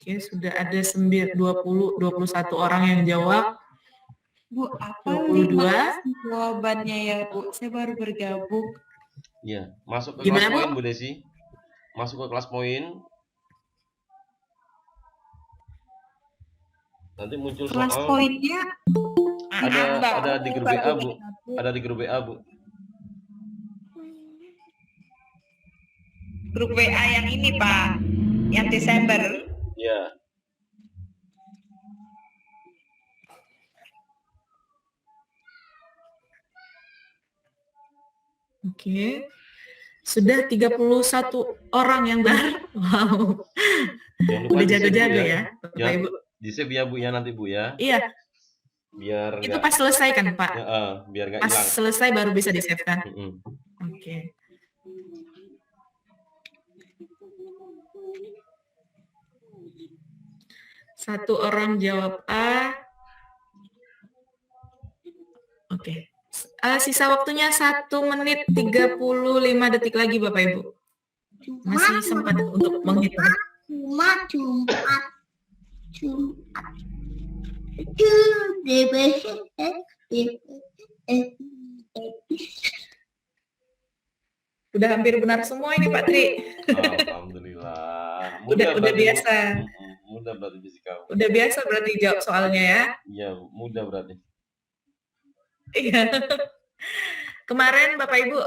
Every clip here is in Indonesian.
Oke, sudah ada 21 orang yang jawab. Bu, apa 22 jawabannya ya, Bu? Saya baru bergabung. Iya, masuk ke Gimana, kelas Bu? poin Bu Desi. Masuk ke kelas poin. Nanti muncul Kelas soal. poinnya Ada di grup WA, Bu. Ada di grup WA, Bu. grup WA yang ini, Pak. Yang Desember. Iya. Oke. Sudah 31 orang yang benar. Wow. Udah jago-jago ya, Bapak Ibu. Di-save ya, Bu, ya nanti, Bu, ya. Iya. Biar itu pas selesai kan, Pak? Ya, biar nggak pas hilang. Selesai baru bisa di-save kan? Oke. Satu orang jawab A. Oke. Sisa waktunya 1 menit 35 detik lagi, Bapak Ibu. Masih sempat untuk menghitung. Jumat. Udah hampir benar semua ini, Pak Tri. Alhamdulillah. Udah biasa. Mudah berarti fisika. Udah biasa berarti jawab soalnya ya. Iya, mudah berarti. Iya. Kemarin Bapak Ibu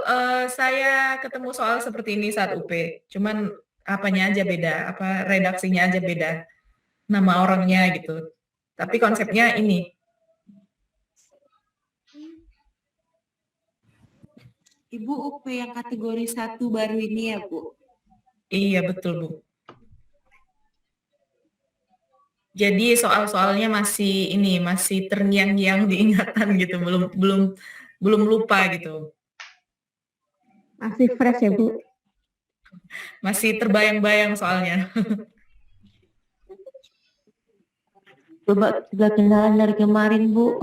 saya ketemu soal seperti ini saat UP. Cuman apanya aja beda, redaksinya aja beda. Nama orangnya gitu. Tapi konsepnya ini. Ibu UP yang kategori 1 baru ini ya, Bu? Iya, betul, Bu. Jadi soal-soalnya masih terngiang-ngiang diingatan gitu, belum lupa gitu. Masih fresh ya, Bu? Masih terbayang-bayang soalnya. Coba juga kenalan dari kemarin, Bu.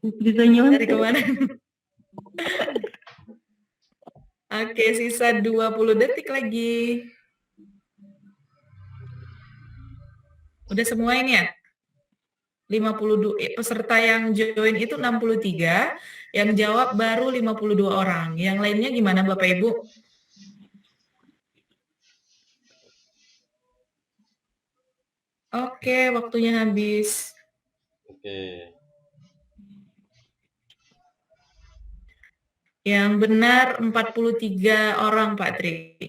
Dari kemarin. Oke, sisa 20 detik lagi. Udah semua ini ya? 52 peserta yang join itu 63, yang jawab baru 52 orang. Yang lainnya gimana Bapak Ibu? Oke, waktunya habis. Oke. Yang benar 43 orang, Pak Tri.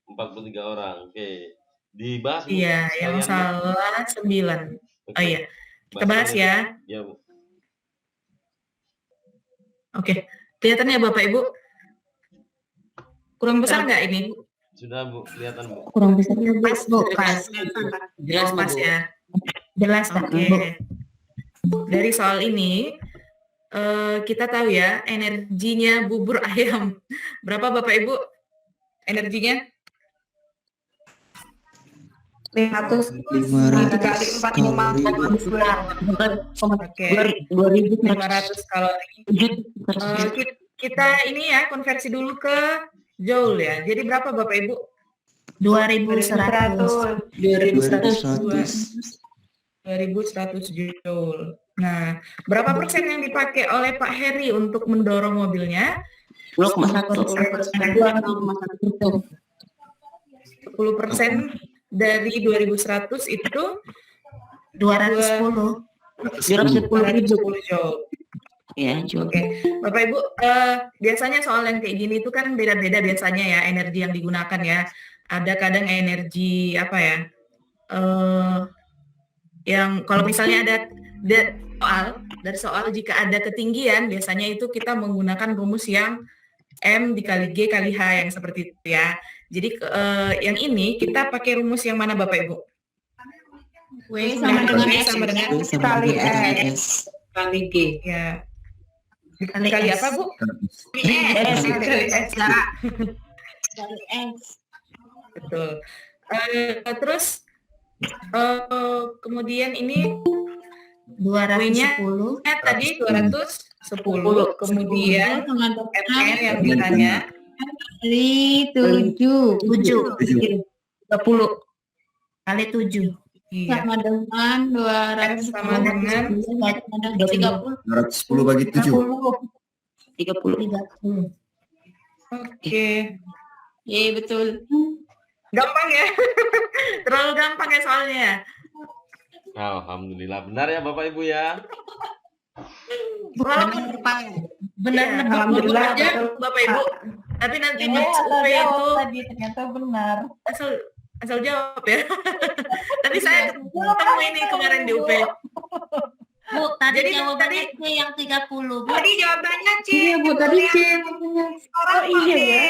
43 orang, oke. Dibahas, Bu? Iya, yang salah 9. Oke. Oh iya, kita bahas ya. Iya, Bu. Oke, kelihatan ya Bapak Ibu? Kurang besar nggak ini, Bu? Sudah, Bu, kelihatan, Bu. Kurang besar ya, Bu. Pas, Bu, pas. Jelas, Pas Bu. ya. Jelas, Oke. Dari soal ini, kita tahu ya energinya bubur ayam. Berapa Bapak Ibu energinya? 500 kali 45 Oke. 500 kalori. Kita ini ya konversi dulu ke joule ya. Jadi berapa Bapak Ibu? 2100. 2100 joule. Nah, berapa persen yang dipakai oleh Pak Heri untuk mendorong mobilnya? 10% dari 2100 itu 210. 210 joule. Ya, Oke, Bapak Ibu, biasanya soal yang kayak gini itu kan beda-beda biasanya ya energi yang digunakan ya. Ada kadang energi apa ya? Yang kalau misalnya ada dari soal jika ada ketinggian biasanya itu kita menggunakan rumus yang M dikali G kali H yang seperti itu ya. Jadi yang ini kita pakai rumus yang mana Bapak Ibu? W sama dengan S kali S kali G ya. Dikali apa, Bu? Kali S. Betul. Terus kemudian ini 210. tadi 210. Kemudian FN yang ditanya Kali 7. 20. Kali 7. Iya. Sama dengan 200 Sama dengan 30. 210 bagi 7. 30. Oke. Iya betul. Gampang ya? Terlalu gampang ya soalnya. Alhamdulillah benar ya Bapak Ibu ya. Walaupun benar Iya, nebak alhamdulillah, aja betul, Bapak Ibu. Tapi nanti di asal UP jawab itu tadi ternyata benar. asal jawab ya. Tapi saya ketemu ini kemarin di UP. Bu, tadi Jadi jawabannya C yang 30, Bu. Tadi jawabannya C. Iya Bu, tadi C. Orang iya ya.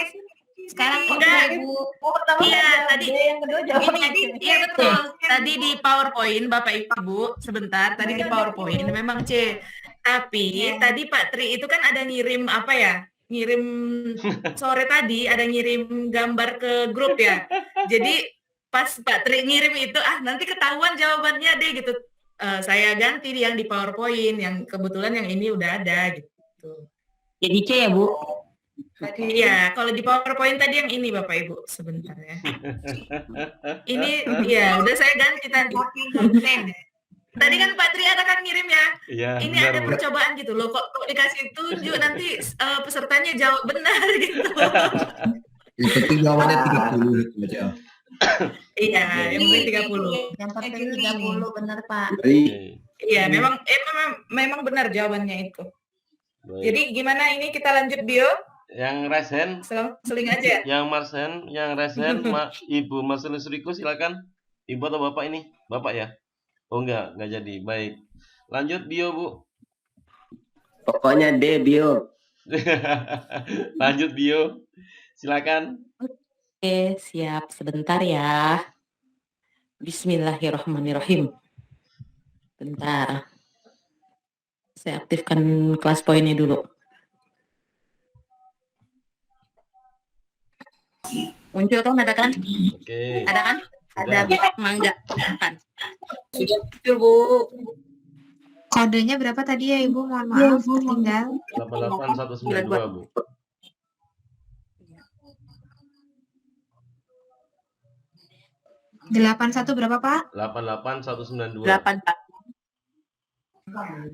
Sekarang Enggak. Bu. Pertama Iya, kan tadi D, yang kedua jawab. Iya betul. Tadi di PowerPoint Bapak Ibu sebentar. Tadi di PowerPoint memang C. Tapi tadi Pak Tri itu kan ada ngirim apa ya? Ngirim sore tadi ada ngirim gambar ke grup ya. Jadi pas Pak Tri ngirim itu nanti ketahuan jawabannya deh gitu. Saya ganti yang di PowerPoint yang kebetulan yang ini udah ada gitu. Jadi C ya, Bu. Iya, kalau di PowerPoint tadi yang ini Bapak Ibu sebentar ya. Ini ya udah saya ganti tadi. Tadi kan Pak Tri ada kan ngirim ya. Iya. Ini benar, ada Bu. percobaan gitu loh, kok dikasih tunjuk nanti pesertanya jawab benar gitu. Yang penting jawabannya 30 itu aja. Iya, yang penting 30. Yang penting 30 benar, Pak. Jadi Oke, Iya, memang benar jawabannya itu. baik. Jadi gimana ini kita lanjut bio? Yang resen, Seling aja. yang Marsen, yang resen, Ibu Marcelus Riko silakan. Ibu atau Bapak ini? Bapak ya? Oh enggak jadi. Baik. Lanjut bio, Bu. Pokoknya D bio. Lanjut bio. Silakan. Oke, siap. Sebentar ya. Bismillahirrahmanirrahim. Bentar. Saya aktifkan kelas poinnya dulu. Muncul kan, ada kan? Oke. Ada kan? Ada mangga kan? Betul, Bu. Kodenya berapa tadi ya Ibu? Mohon maaf, tertinggal. 88192, Bu. 81 berapa Pak? 88192. 8, Pak. Wah.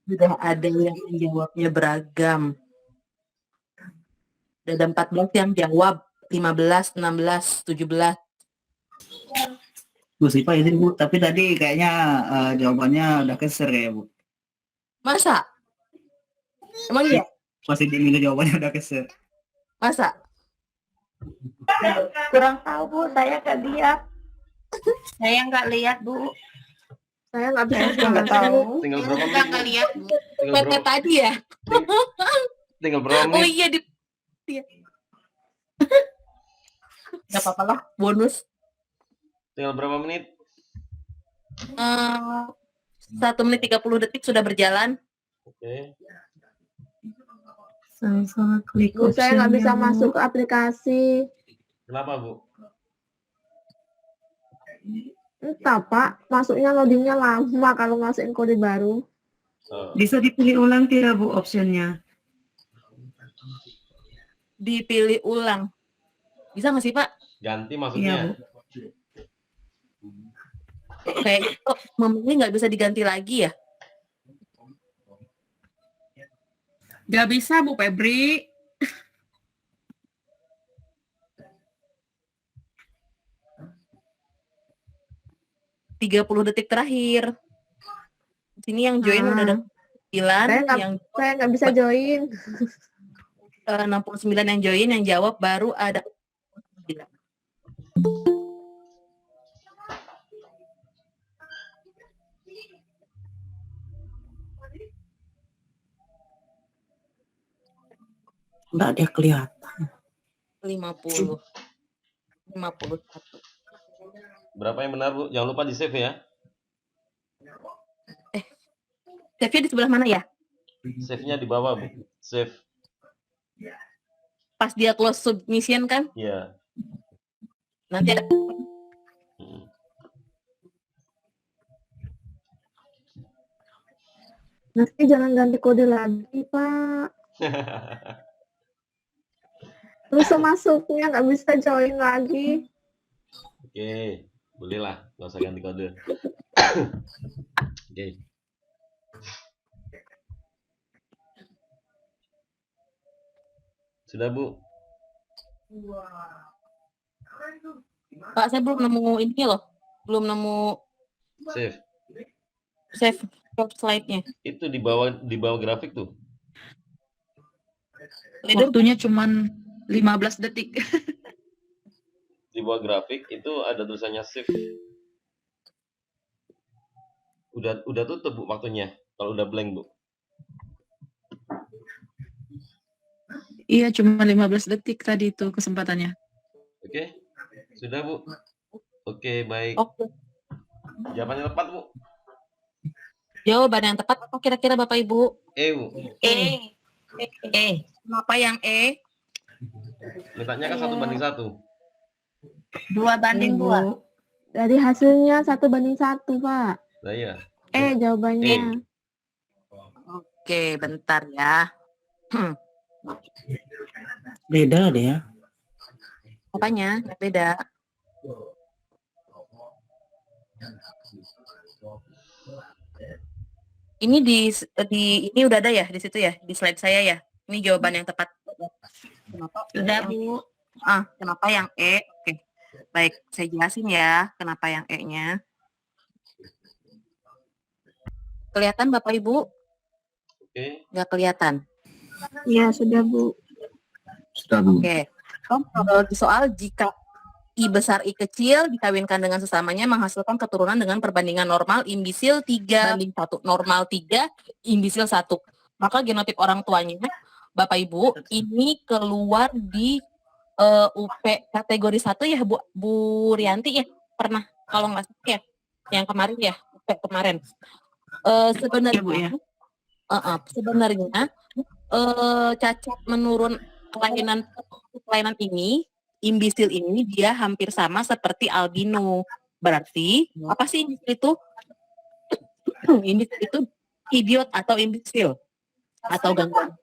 Sudah ada yang menjawabnya beragam. Sudah ada 14 yang jawab, 15, 16, 17. Bu Sipa izin Bu, tapi tadi kayaknya jawabannya udah keser ya Bu. Masa? Emang iya? Pasti dimilih jawabannya udah keser. Masa? Kurang tahu Bu, saya nggak lihat. Saya nggak lihat, Bu. Saya nggak bisa nggak tahu. Tinggal berapa Nggak menit, Bu? lihat, Bu. Tinggal Kata berapa, tadi ya? tinggal berapa Oh menit? iya, iya. Nggak apa-apa lah, bonus. Tinggal berapa menit? 1 menit 30 detik sudah berjalan. Oke. Salah klik Bu, saya nggak bisa optionnya, Bu. masuk ke aplikasi. Kenapa, Bu? Entah Pak, masuknya loadingnya lama kalau masukin kode baru. Bisa dipilih ulang tidak Bu optionnya? Dipilih ulang. Bisa nggak sih, Pak? Ganti Iya maksudnya. Bu. Kayak kok memilih nggak bisa diganti lagi ya? Nggak bisa Bu Febri. Bu. 30 detik terakhir. Sini yang join udah ada 9, Saya nggak bisa join. 69 yang join, yang jawab baru ada 9. Nggak ada kelihatan. 50. 51. Berapa yang benar, Bu? Jangan lupa di-save ya. Save-nya di sebelah mana ya? Save-nya di bawah, Bu. Save. Pas dia close submission kan? Iya. Nanti ada Hmm. Nanti jangan ganti kode lagi, Pak. Terus masuknya nggak bisa join lagi. Oke, bolehlah, nggak usah ganti kode. Oke. Sudah, Bu? Pak, saya belum nemu ini loh. Belum nemu Save. save slide-nya. Itu di bawah grafik tuh. Leader, Waktunya cuman 15 detik. Di bawah grafik itu ada tulisannya save. Udah tutup, Bu, waktunya. Kalau udah blank, Bu. Iya, cuma 15 detik tadi itu kesempatannya. Oke? Sudah, Bu? Oke, baik. oke. Jawabannya tepat, Bu. Jawaban yang tepat apa kira-kira Bapak Ibu? Bu. Kenapa yang E? Letaknya kan 1:1. 2:2. Bu. Dari hasilnya 1:1, Pak. Nah, iya. Jawabannya. Oke, bentar ya. Beda deh ya. Apanya? Yang beda. Ini di ini udah ada ya di situ ya, di slide saya ya. Ini jawaban yang tepat. Kenapa? Sudah, Bu. Kenapa yang E? Oke. Baik, saya jelasin ya kenapa yang E-nya. Kelihatan Bapak Ibu? Oke. Nggak kelihatan. Iya, sudah, Bu. Sudah, Bu. Oke. Kalau di soal jika I besar I kecil dikawinkan dengan sesamanya menghasilkan keturunan dengan perbandingan normal imbisil 3:1, normal 3, imbisil 1. Maka genotip orang tuanya, Bapak Ibu, ini keluar di UP kategori 1 ya Bu Rianti ya? Pernah kalau nggak salah ya? Yang kemarin ya, UP kemarin. Sebenarnya Bu, ya. sebenarnya cacat menurun kelainan ini, imbisil ini dia hampir sama seperti albino. Berarti apa sih imbisil itu? Imbisil itu idiot atau imbisil atau gangguan.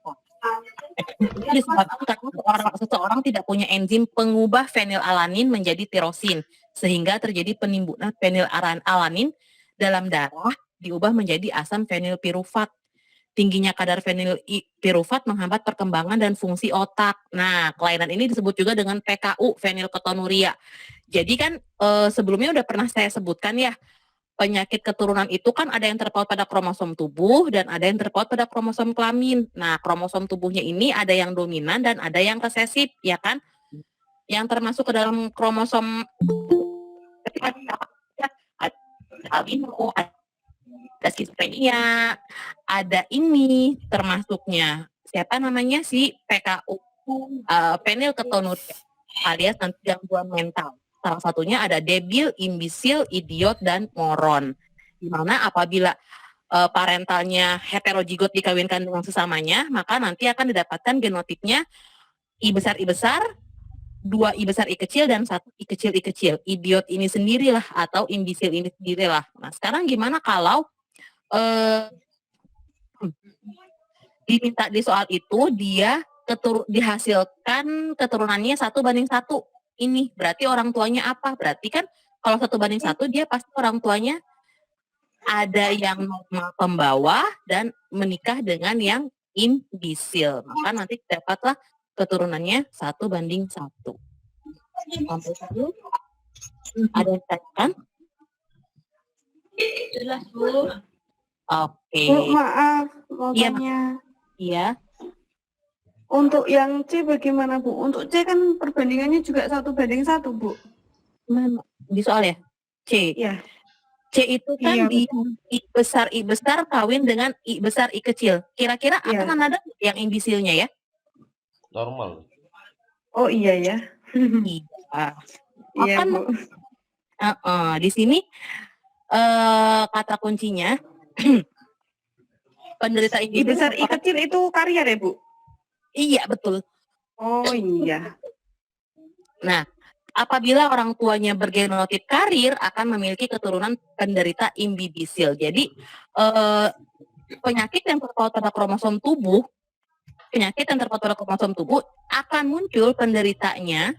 Itu disebabkan karena seseorang tidak punya enzim pengubah fenilalanin menjadi tirosin, sehingga terjadi penimbunan fenilalanin dalam darah diubah menjadi asam fenilpirufat. Tingginya kadar fenilpirufat menghambat perkembangan dan fungsi otak. Nah, kelainan ini disebut juga dengan PKU, fenilketonuria. Jadi kan sebelumnya udah pernah saya sebutkan ya, penyakit keturunan itu kan ada yang terpaut pada kromosom tubuh dan ada yang terpaut pada kromosom kelamin. Nah, kromosom tubuhnya ini ada yang dominan dan ada yang resesif, ya kan? Yang termasuk ke dalam kromosom albino, ada skizofrenia, ada ini termasuknya siapa namanya si PKU, fenilketonuria alias nanti gangguan mental. Salah satunya ada debil, imbisil, idiot, dan moron. Dimana apabila parentalnya heterozigot dikawinkan dengan sesamanya, maka nanti akan didapatkan genotipnya I besar, 2 I besar I kecil, dan 1 I kecil I kecil. Idiot ini sendirilah atau imbisil ini sendirilah. Nah, sekarang gimana kalau diminta di soal itu dia dihasilkan keturunannya 1:1. Ini berarti orang tuanya apa? Berarti kan kalau 1:1 dia pasti orang tuanya ada yang normal pembawa dan menikah dengan yang imbisil. Maka nanti dapatlah keturunannya 1:1. Sampai sini ada yang tanyakan? Jelas, Bu. Oke. Bu, maaf, mau Iya, tanya. Iya. Untuk yang C bagaimana, Bu? Untuk C kan perbandingannya juga 1:1, Bu. Mana? Di soal ya? C. Iya. C itu kan Iya, di I besar kawin dengan I besar I kecil. Kira-kira Iya. akan ada yang imbisilnya ya? Normal. Oh iya ya. Iya. Iya, Akan Bu. di sini kata kuncinya penderita I imbisil besar I kecil itu karier ya, Bu? Iya, betul. Oh iya. Nah, apabila orang tuanya bergenotip karir akan memiliki keturunan penderita imbibisil. Jadi penyakit yang terpaut pada kromosom tubuh akan muncul penderitanya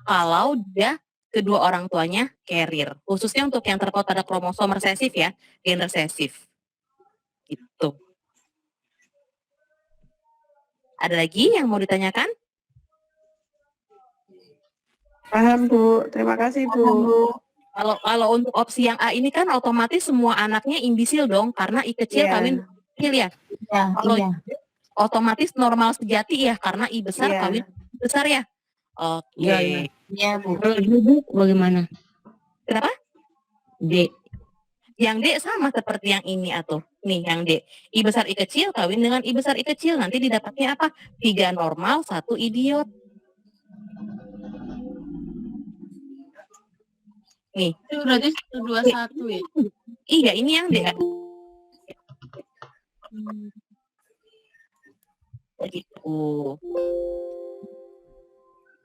kalau dia kedua orang tuanya carrier. Khususnya untuk yang terpaut pada kromosom resesif ya, gen resesif. Gitu. Ada lagi yang mau ditanyakan? Paham, Bu. Terima kasih, Bu. Kalau untuk opsi yang A ini kan otomatis semua anaknya imbisil dong, karena I kecil Iya. kawin kecil ya. Kalau otomatis normal sejati ya, karena I besar Iya. kawin besar ya. Oke. Iya, Bu. Kalau ibu bagaimana? Kenapa? D. Yang D sama seperti yang ini atau nih yang D. I besar I kecil kawin dengan I besar I kecil, nanti didapatnya apa? 3 normal, 1 idiot. Nih. Itu berarti 121 ya? Iya, ini yang D. Begitu.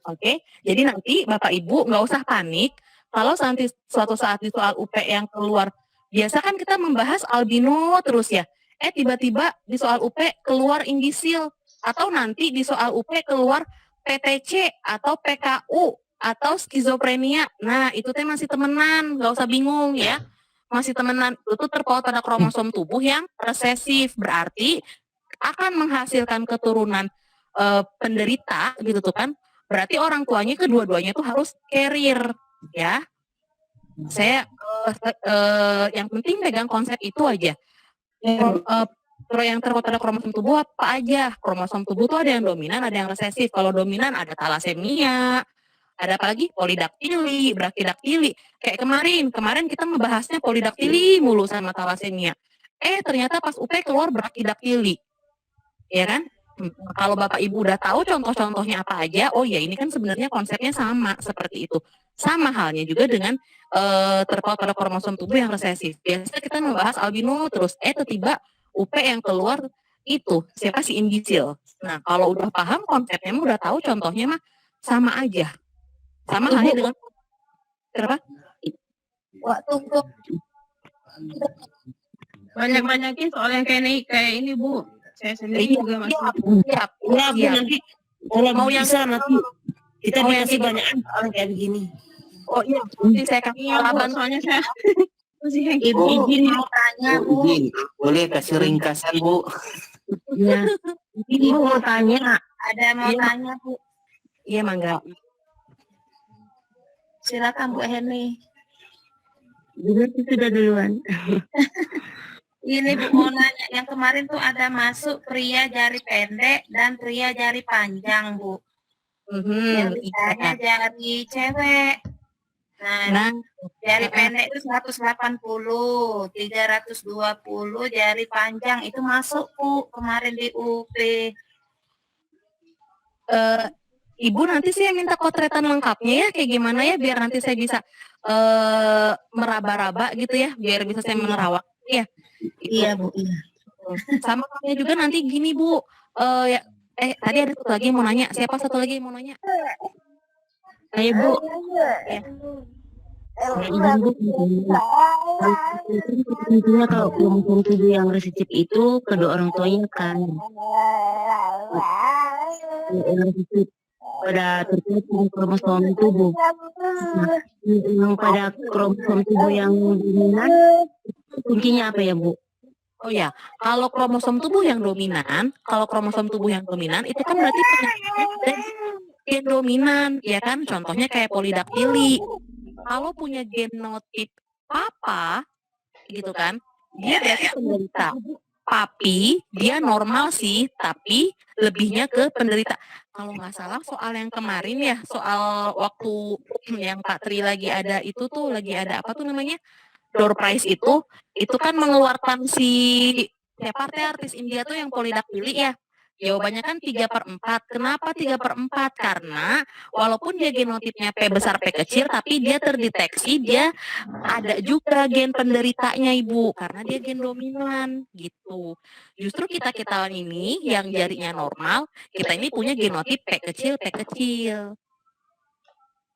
Oke, jadi nanti Bapak Ibu nggak usah panik kalau nanti suatu saat di soal UP yang keluar. Biasa kan kita membahas albino terus ya. Tiba-tiba di soal UP keluar imbisil, atau nanti di soal UP keluar PTC atau PKU atau skizofrenia. Nah, itu teh masih temenan, nggak usah bingung ya. Masih temenan, itu terpaut pada kromosom tubuh yang resesif, berarti akan menghasilkan keturunan penderita gitu tuh kan. Berarti orang tuanya kedua-duanya tuh harus carrier ya. Saya yang penting pegang konsep itu aja. Yang terpaut pada kromosom tubuh apa aja? Kromosom tubuh tuh ada yang dominan, ada yang resesif. Kalau dominan ada talasemia, ada apa lagi? Polidaktili, brakidaktili. Kayak kemarin kita ngebahasnya polidaktili mulu sama talasemia. Ternyata pas UP keluar brakidaktili. Ya kan? Kalau Bapak Ibu udah tahu contoh-contohnya apa aja, oh ya ini kan sebenarnya konsepnya sama seperti itu. Sama halnya juga dengan terpaut pada kromosom tubuh yang resesif. Biasanya kita membahas albino terus, tiba-tiba UP yang keluar itu siapa si imbisil. Nah kalau udah paham konsepnya, udah tahu contohnya mah sama aja. Sama halnya dengan kenapa? Tunggu. Banyak-banyakin soal yang kayak ini, Bu. Saya sendiri juga masih. Siap. Ya, Bu, nanti kalau Mau yang bisa nanti kita mau yang dikasih ini. banyak soal kayak begini. Oh iya, nanti saya kasih Iya, Bu, pengalaman. soalnya saya masih yang Ibu izin mau tanya, Bu. izin, boleh kasih ringkasan, Bu? ya. Ibu mau tanya. Ada mau Iya. tanya, Bu. Iya, Mangga. Silakan, Bu Heni. Berarti sudah duluan. Ini Bu mau nanya, yang kemarin tuh ada masuk pria jari pendek dan pria jari panjang, Bu. Yang ditanya jari cewek. Nah, jari pendek itu 180, 320, jari panjang itu masuk, Bu, kemarin di UP. Ibu nanti saya minta potretan lengkapnya ya, kayak gimana ya, biar nanti saya bisa meraba-raba gitu ya, biar bisa saya menerawak ya. Itu. Iya, Bu, iya. Sama halnya juga nanti gini, Bu. Tadi ada satu lagi yang mau nanya. Siapa satu lagi yang mau nanya? Ayo, Bu. Ya. Tentunya kalau kromosom tubuh yang resesif itu kedua orang tuanya kan yang resesif pada terkait dengan kromosom tubuh. Nah, yang pada kromosom tubuh yang dominan kuncinya apa ya, Bu? Oh ya, kalau kromosom tubuh yang dominan, itu kan berarti penyakitnya ada gen dominan, ya kan? Contohnya kayak polidaktili. Kalau punya genotip papa, gitu kan, dia berarti penderita. Papi, dia normal sih, tapi lebihnya ke penderita. Kalau nggak salah soal yang kemarin ya, soal waktu yang Pak Tri lagi ada itu tuh, lagi ada apa tuh namanya? Door prize itu kan mengeluarkan si siapa artis India tuh yang polidaktili ya. Jawabannya kan 3/4. Kenapa 3/4? Karena walaupun dia genotipnya P besar P kecil, tapi dia terdeteksi dia ada juga gen penderitanya, Ibu, karena dia gen dominan gitu. Justru kita ini yang jarinya normal, kita ini punya genotip P kecil.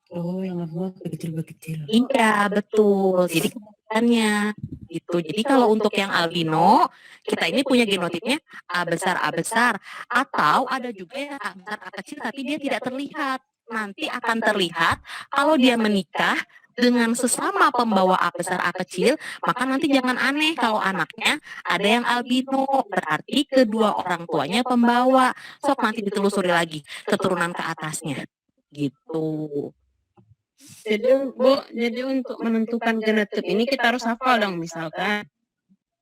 Oh, yang normal kecil-kecil. Iya, betul. Jadi kebalikannya gitu. Jadi kalau untuk yang albino, kita ini punya genotipnya A besar, atau ada juga yang A besar A kecil tapi dia tidak terlihat. Nanti akan terlihat kalau dia menikah dengan sesama pembawa A besar A kecil, maka nanti jangan aneh kalau anaknya ada yang albino, berarti kedua orang tuanya pembawa. Sok nanti ditelusuri lagi keturunan ke atasnya. Gitu. Jadi Bu, jadi untuk menentukan genotip ini kita harus hafal dong, misalkan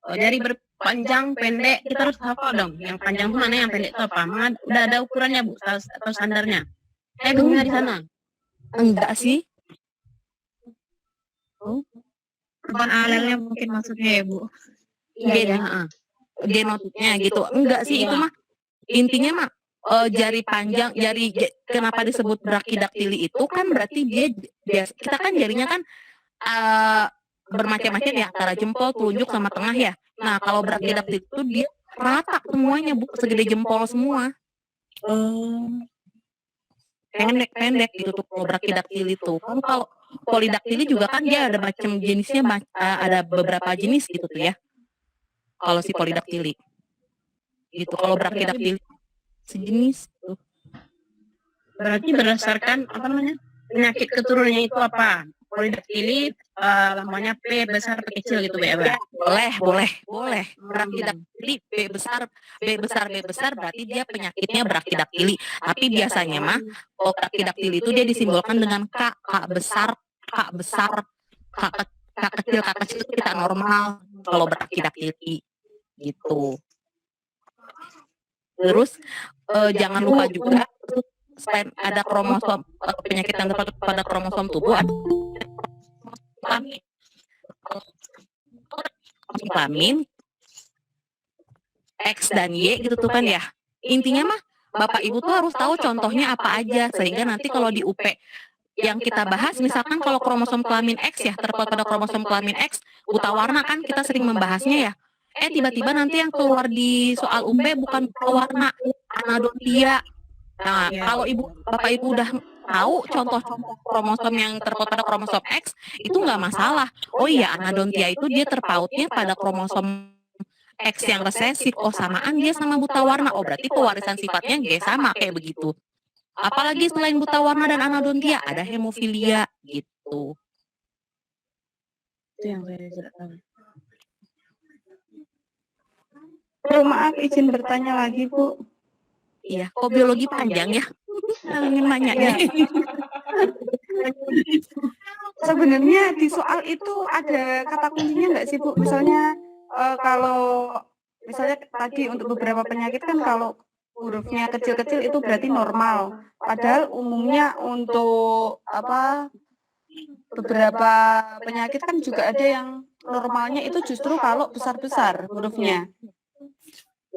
jari berpanjang pendek kita harus hafal dong. Yang panjang itu mana, yang pendek itu apa? Udah ada ukurannya Bu atau standarnya? Bagaimana di sana? Enggak sih. Perubahan alelnya mungkin maksudnya ya Bu. Genotipnya gitu. Enggak sih, itu mah intinya mah jari panjang, kenapa disebut brachydactyly itu kan berarti dia kita kan jarinya kan bermacam-macam ya, antara jempol, telunjuk sama tengah ya. Nah, kalau brachydactyly itu dia rata semuanya Bu, segede jempol semua. Pendek gitu tuh kalau brachydactyly itu. Kan kalau polydactyly juga kan dia ada macam jenisnya, ada beberapa jenis gitu tuh ya. Kalau si polydactyly. Gitu. Kalau brachydactyly sejenis tuh. Berarti berdasarkan apa namanya? Penyakit keturunannya itu apa? Polydactyly namanya P besar P kecil gitu ya, Bu. Boleh. Brachydactyly B besar berarti dia penyakitnya brachydactyly. Tapi biasanya mah kalau brachydactyly itu dia disimbolkan dengan K besar, K kecil itu kita normal kalau brachydactyly gitu. Terus jangan lupa juga selain ada kromosom penyakit yang terdapat pada kromosom tubuh ada kelamin X dan Y gitu tuh kan ya. Intinya mah Bapak Ibu tuh harus tahu contohnya apa aja sehingga nanti kalau di UP yang kita bahas misalkan kalau kromosom kelamin X ya terdapat pada kromosom kelamin X buta warna kan kita sering membahasnya ya. Tiba-tiba nanti yang keluar di soal UP bukan buta warna, anadontia. Nah, kalau Bapak Ibu udah tahu contoh-contoh kromosom yang terpaut pada kromosom X, itu nggak masalah. Oh iya, anadontia itu dia terpautnya pada kromosom X yang resesif. Oh, samaan dia sama buta warna. Oh, berarti pewarisan sifatnya nggak sama kayak begitu. Apalagi selain buta warna dan anadontia, ada hemofilia gitu. Itu yang saya tidak tahu. Maaf, izin bertanya lagi, Bu. Iya, kok biologi panjang ya? Ingin nanya. Sebenarnya di soal itu ada kata kuncinya nggak sih, Bu? Misalnya kalau misalnya tadi untuk beberapa penyakit kan kalau hurufnya kecil-kecil itu berarti normal. Padahal umumnya untuk beberapa penyakit kan juga ada yang normalnya itu justru kalau besar-besar hurufnya.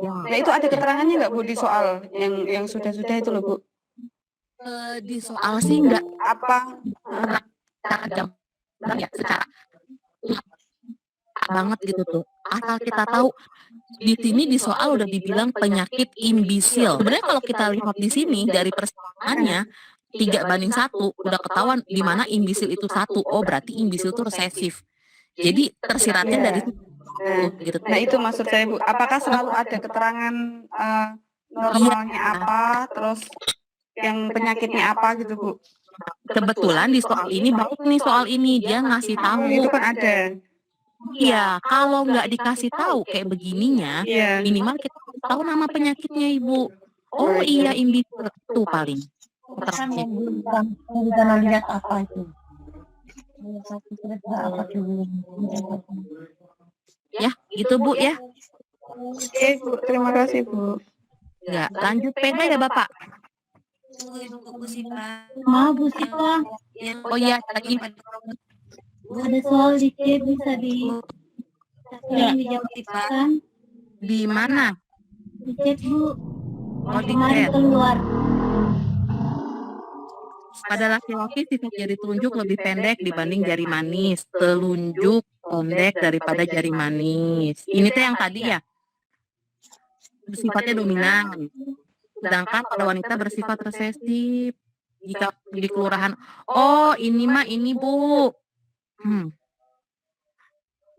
Nah, itu ada keterangannya nggak Bu di soal yang sudah-sudah itu loh Bu? Di soal sih nggak secara banget gitu tuh. Asal kita tahu di sini di soal udah dibilang penyakit imbisil. Sebenarnya kalau kita lihat di sini dari persamaan 3:1 udah ketahuan di mana imbisil itu 1. Oh, berarti imbisil itu resesif. Jadi tersiratnya dari gitu. Nah, itu maksud saya Bu. Apakah selalu ada keterangan normalnya apa, terus yang penyakitnya apa gitu Bu? Kebetulan di soal ini baik nih soal ini dia ngasih tahu. Itu kan ada. Iya, kalau nggak dikasih tahu kayak begininya, minimal kita tahu nama penyakitnya Ibu. Oh iya, imbisil itu paling. Kita lihat apa itu? Ya, gitu Bu ya. Oke Bu, terima kasih Bu. Ya, lanjut peda ya Bapak. Maaf Bu Sipa. Oh iya, lagi Ada soal dikit bisa dijawabkan. Di mana? Di chat Bu. Oh, di Kemarin chat. keluar. Pada laki-laki sifat jari telunjuk lebih pendek dibanding jari manis. Telunjuk pendek daripada jari manis. Ini teh yang tadi ya. Sifatnya dominan. Sedangkan pada wanita bersifat resesif. jika di kelurahan. Oh, ini mah ini Bu.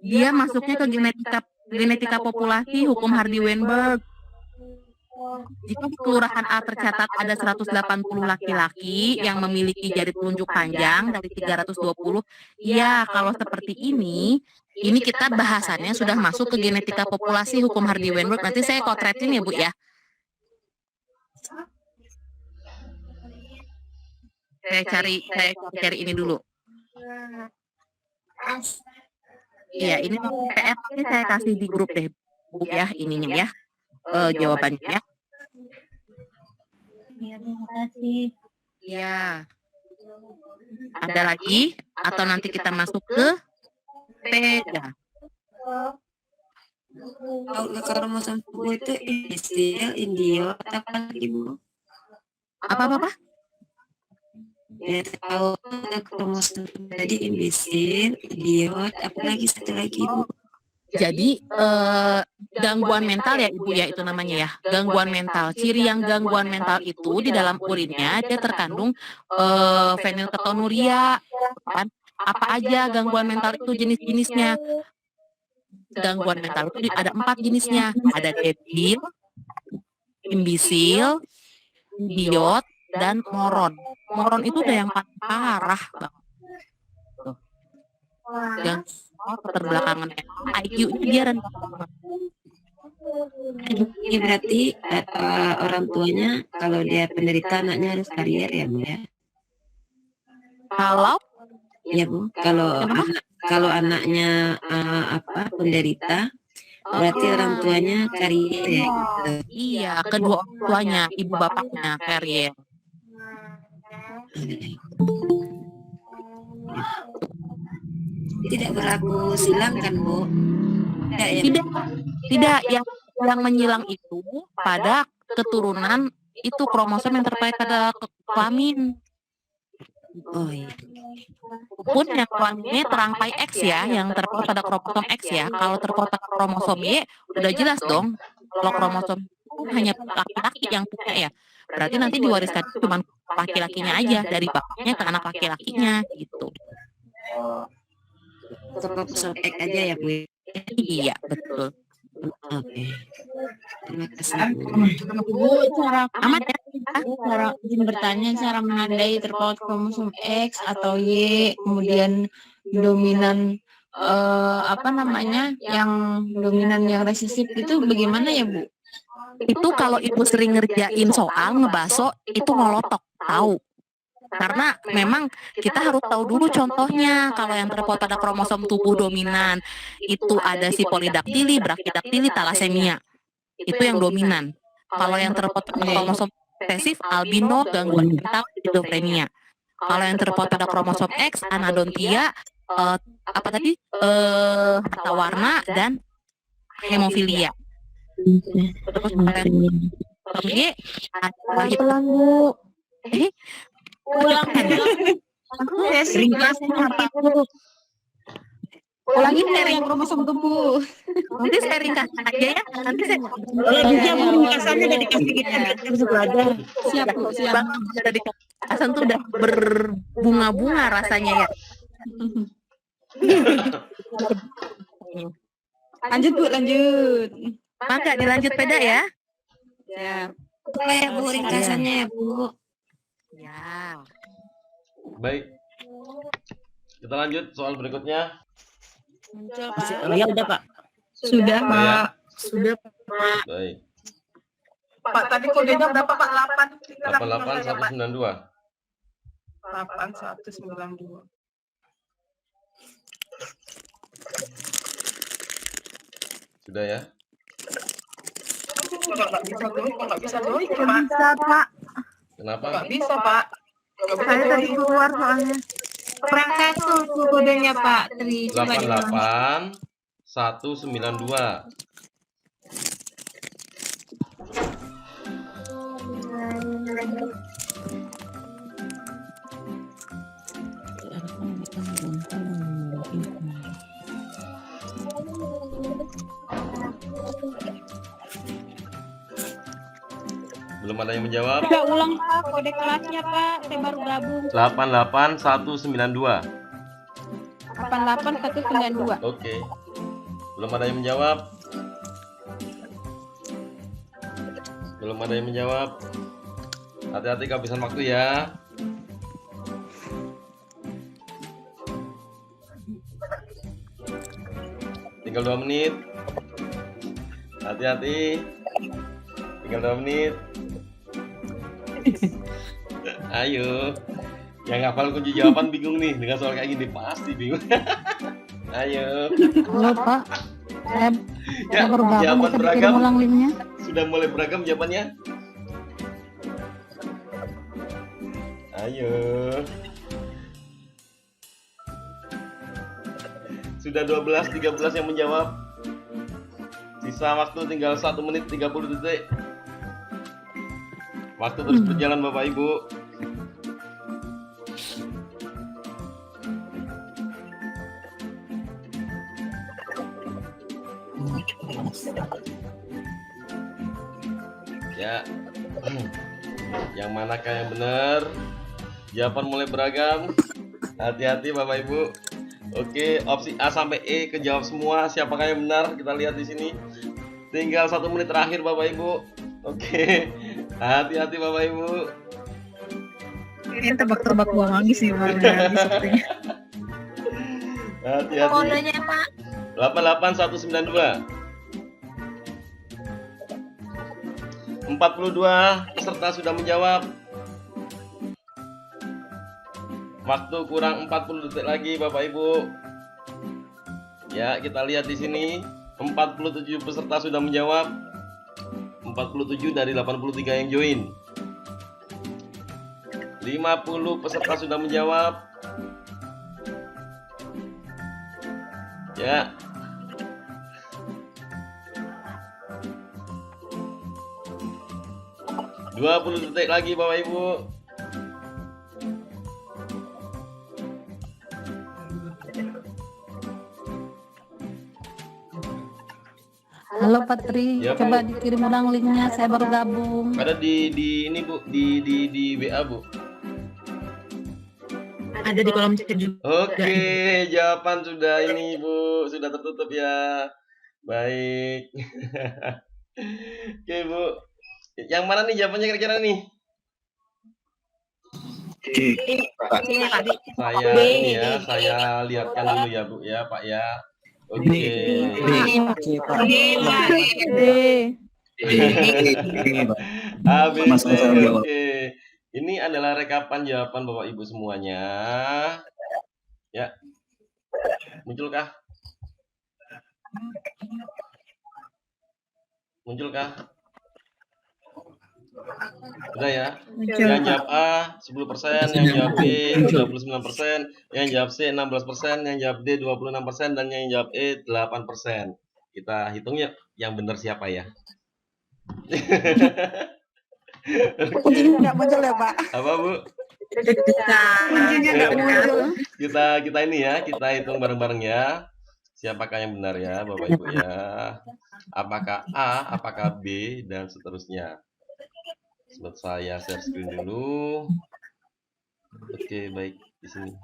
Dia masuknya ke genetika populasi hukum Hardy-Weinberg. Jika di kelurahan A tercatat ada 180 laki-laki yang memiliki jari telunjuk panjang dari 320, ya kalau seperti ini kita bahasannya sudah masuk ke genetika populasi hukum Hardy-Weinberg. Nanti saya kotretin ya Bu ya. Saya cari ini dulu. Iya, ini PR ini saya kasih di grup deh Bu ya, ininya ya. Jawabannya ya. Ya, terima kasih. Ya. Ada lagi atau nanti kita masuk ke peda? Kalau kromosom tubuh itu imbisil, indiot, apa lagi Bu? Apa? Ya, kalau kromosom tadi imbisil, indiot, apa lagi satu lagi Bu? Jadi gangguan mental ya Ibu ya, itu namanya ya, gangguan mental. Ciri yang gangguan mental itu di dalam urinnya dia terkandung fenilketonuria, kan? Apa aja gangguan mental itu jenis-jenisnya? Gangguan mental itu ada 4 jenisnya, ada debil, imbisil, indiot, dan moron. Moron itu udah yang paling parah banget. Tuh. Yang keterbelakangan IQ-nya dia rendah banget. Ini berarti orang tuanya kalau dia penderita anaknya harus karier ya Bu ya? Kalau Ya Bu, kalau anaknya penderita berarti orang tuanya karier ya gitu. iya, kedua orang tuanya, ibu bapaknya carrier. Tidak berlaku silang kan Bu? Tidak, yang menyilang itu pada keturunan itu kromosom yang terkait pada kelamin. Oh iya. Pun yang kelaminnya terangkai X ya, yang terpaut pada kromosom X ya. Kalau terpaut pada kromosom Y, udah jelas dong. Kalau kromosom itu hanya laki-laki yang punya ya. Berarti nanti diwariskan cuma laki-lakinya aja, dari bapaknya ke anak laki-lakinya gitu. Kromosom X aja ya Bu? Iya, betul. Oke. Terima kasih Bu. Bu, cara Amat ya? cara izin bertanya, cara menandai terpaut kromosom X atau Y, kemudian dominan yang dominan yang resesif itu bagaimana ya Bu? Itu kalau ibu sering ngerjain soal ngebaso itu ngolotok, tahu. Karena memang kita harus tahu dulu contohnya. Kalau yang terpaut pada kromosom tubuh dominan itu ada si polidaktili, brakidaktili, talasemia. Itu yang dominan. Kalau yang terpaut pada kromosom resesif, albino, gangguan mental, skizofrenia. Kalau yang terpaut pada kromosom X, anadontia, harta warna dan hemofilia. Terus kromosom Y ada Pelan Bu. Ulang. ringkasnya apa? Ulangin dari yang kromosom tubuh. Nanti saya ringkaskan aja ya. Nanti saya Iya Bu, ringkasannya udah dikasih kita bisa belajar. Siap Bu, siap. Bang dari ringkasan tuh udah berbunga-bunga rasanya ya. Lanjut Bu, lanjut. Maka dilanjut peda ya. Siap. Boleh ya Bu ringkasannya ya Bu? Ya. Baik. Kita lanjut soal berikutnya. Muncul Pak. Ya udah Pak. Sudah, Ya. Pak. Sudah, Pak. Baik. Pak, tadi kodenya berapa, Pak? 88192. 8192. Sudah ya? Kok nggak bisa doi, Pak? Bisa Pak. Kenapa? Nggak bisa, Pak. Nggak bisa Saya tadi doi. keluar soalnya. Perangkat tuh kodenya Pak. Tadi coba diulang. 88192. Belum ada yang menjawab. Bisa ulang Pak kode kelasnya Pak, saya baru gabung. 88192. 88192. Oke. Belum ada yang menjawab. Belum ada yang menjawab. Hati-hati kehabisan waktu ya. Tinggal 2 menit. Hati-hati. Tinggal 2 menit. Ayo. Yang hafal kunci jawaban bingung nih dengan soal kayak gini, pasti bingung. Ayo. Halo Pak, saya Ya, baru gabung, jawaban bisa beragam. dikirim ulang linknya. Sudah mulai beragam jawabannya. Ayo. Sudah 12, 13 yang menjawab. Sisa waktu tinggal 1 menit 30 detik. Waktu terus berjalan Bapak Ibu. Ya. Yang manakah yang benar? Jawaban mulai beragam. Hati-hati Bapak Ibu. Oke, opsi A sampai E kejawab semua. Siapakah yang benar? Kita lihat di sini. Tinggal 1 menit terakhir Bapak Ibu. Oke. Hati-hati Bapak Ibu. Ini tebak-tebak buang lagi sih sepertinya. Hati-hati. Kodenya Pak. 88192. 42 peserta sudah menjawab. Waktu kurang 40 detik lagi Bapak Ibu. Ya, kita lihat di sini 47 peserta sudah menjawab. 47 dari 83 yang join. 50 peserta sudah menjawab. Ya. Dua 20 detik lagi Bapak Ibu. Halo Patri, Ya, Bu. coba dikirim ulang linknya, saya baru gabung. Ada di ini Bu, di WA Bu. Ada di kolom chat juga. Oke, jawaban sudah ini Bu, sudah tertutup ya. Baik. Oke Bu, yang mana nih jawabannya kira-kira nih? Saya ini ya, saya lihatkan dulu ya Bu ya Pak ya. Oke. A, B, C, oke. Ini adalah rekapan jawaban Bapak Ibu semuanya. Ya. Munculkah? Munculkah? Sudah ya? Yang jawab A 10%, yang jawab B 29%, yang jawab C 16%, yang jawab D 26%, dan yang jawab E 8%. Kita hitung ya yang benar siapa ya. Kuncinya nggak muncul ya Pak? Apa Bu? Kuncinya nggak muncul. Kita ini ya, kita hitung bareng-bareng ya. Siapakah yang benar ya Bapak Ibu ya? Apakah A, apakah B, dan seterusnya. Sebentar saya share screen dulu. Oke, baik di sini.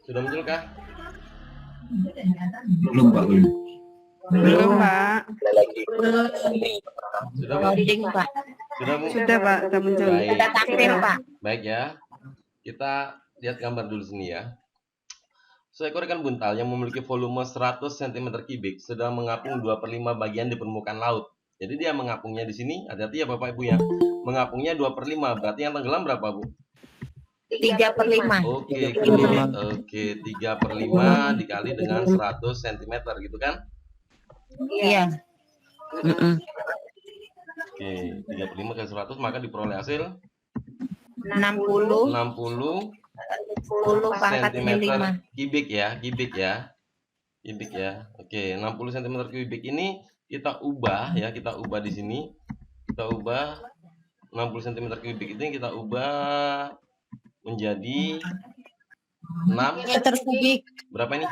Sudah munculkah? Belum Pak, belum. Belum Pak. Sudah Bu? Loading Pak. Sudah Bu? Sudah Pak, sudah muncul. Baik. Kita takdir Pak. Baik ya. Kita lihat gambar dulu sini ya. Seekor ikan buntal yang memiliki volume 100 cm3 sedang mengapung 2/5 bagian di permukaan laut. Jadi dia mengapungnya di sini, hati-hati ya Bapak Ibu ya. Mengapungnya 2/5, berarti yang tenggelam berapa Bu? 3/5. Oke, good. Oke, 3/5 dikali dengan 100 cm gitu kan? Iya. Oke, 3/5 kali 100 maka diperoleh hasil 60 10 pangkat cm 5. kubik ya, kubik ya. Kubik ya. Oke, 60 cm kubik ini kita ubah ya, kita ubah di sini. Kita ubah 60 cm kubik ini kita ubah menjadi 6 Meter kubik. berapa ini?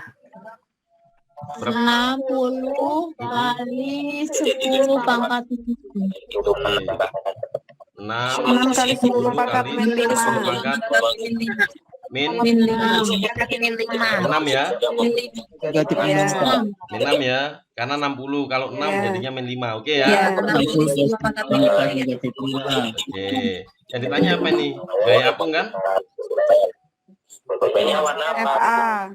60 kali 10 pangkat 6 kali 10 pangkat min 10 5. pangkat min min 5. 6 ya. Negatif minus Pak. Min 6 ya. Karena 60 kalau 6 Iya. jadinya min 5. Oke ya. Iya. Negatif minus. Oke. Yang ditanya apa nih? Gaya apung kan? warna FA.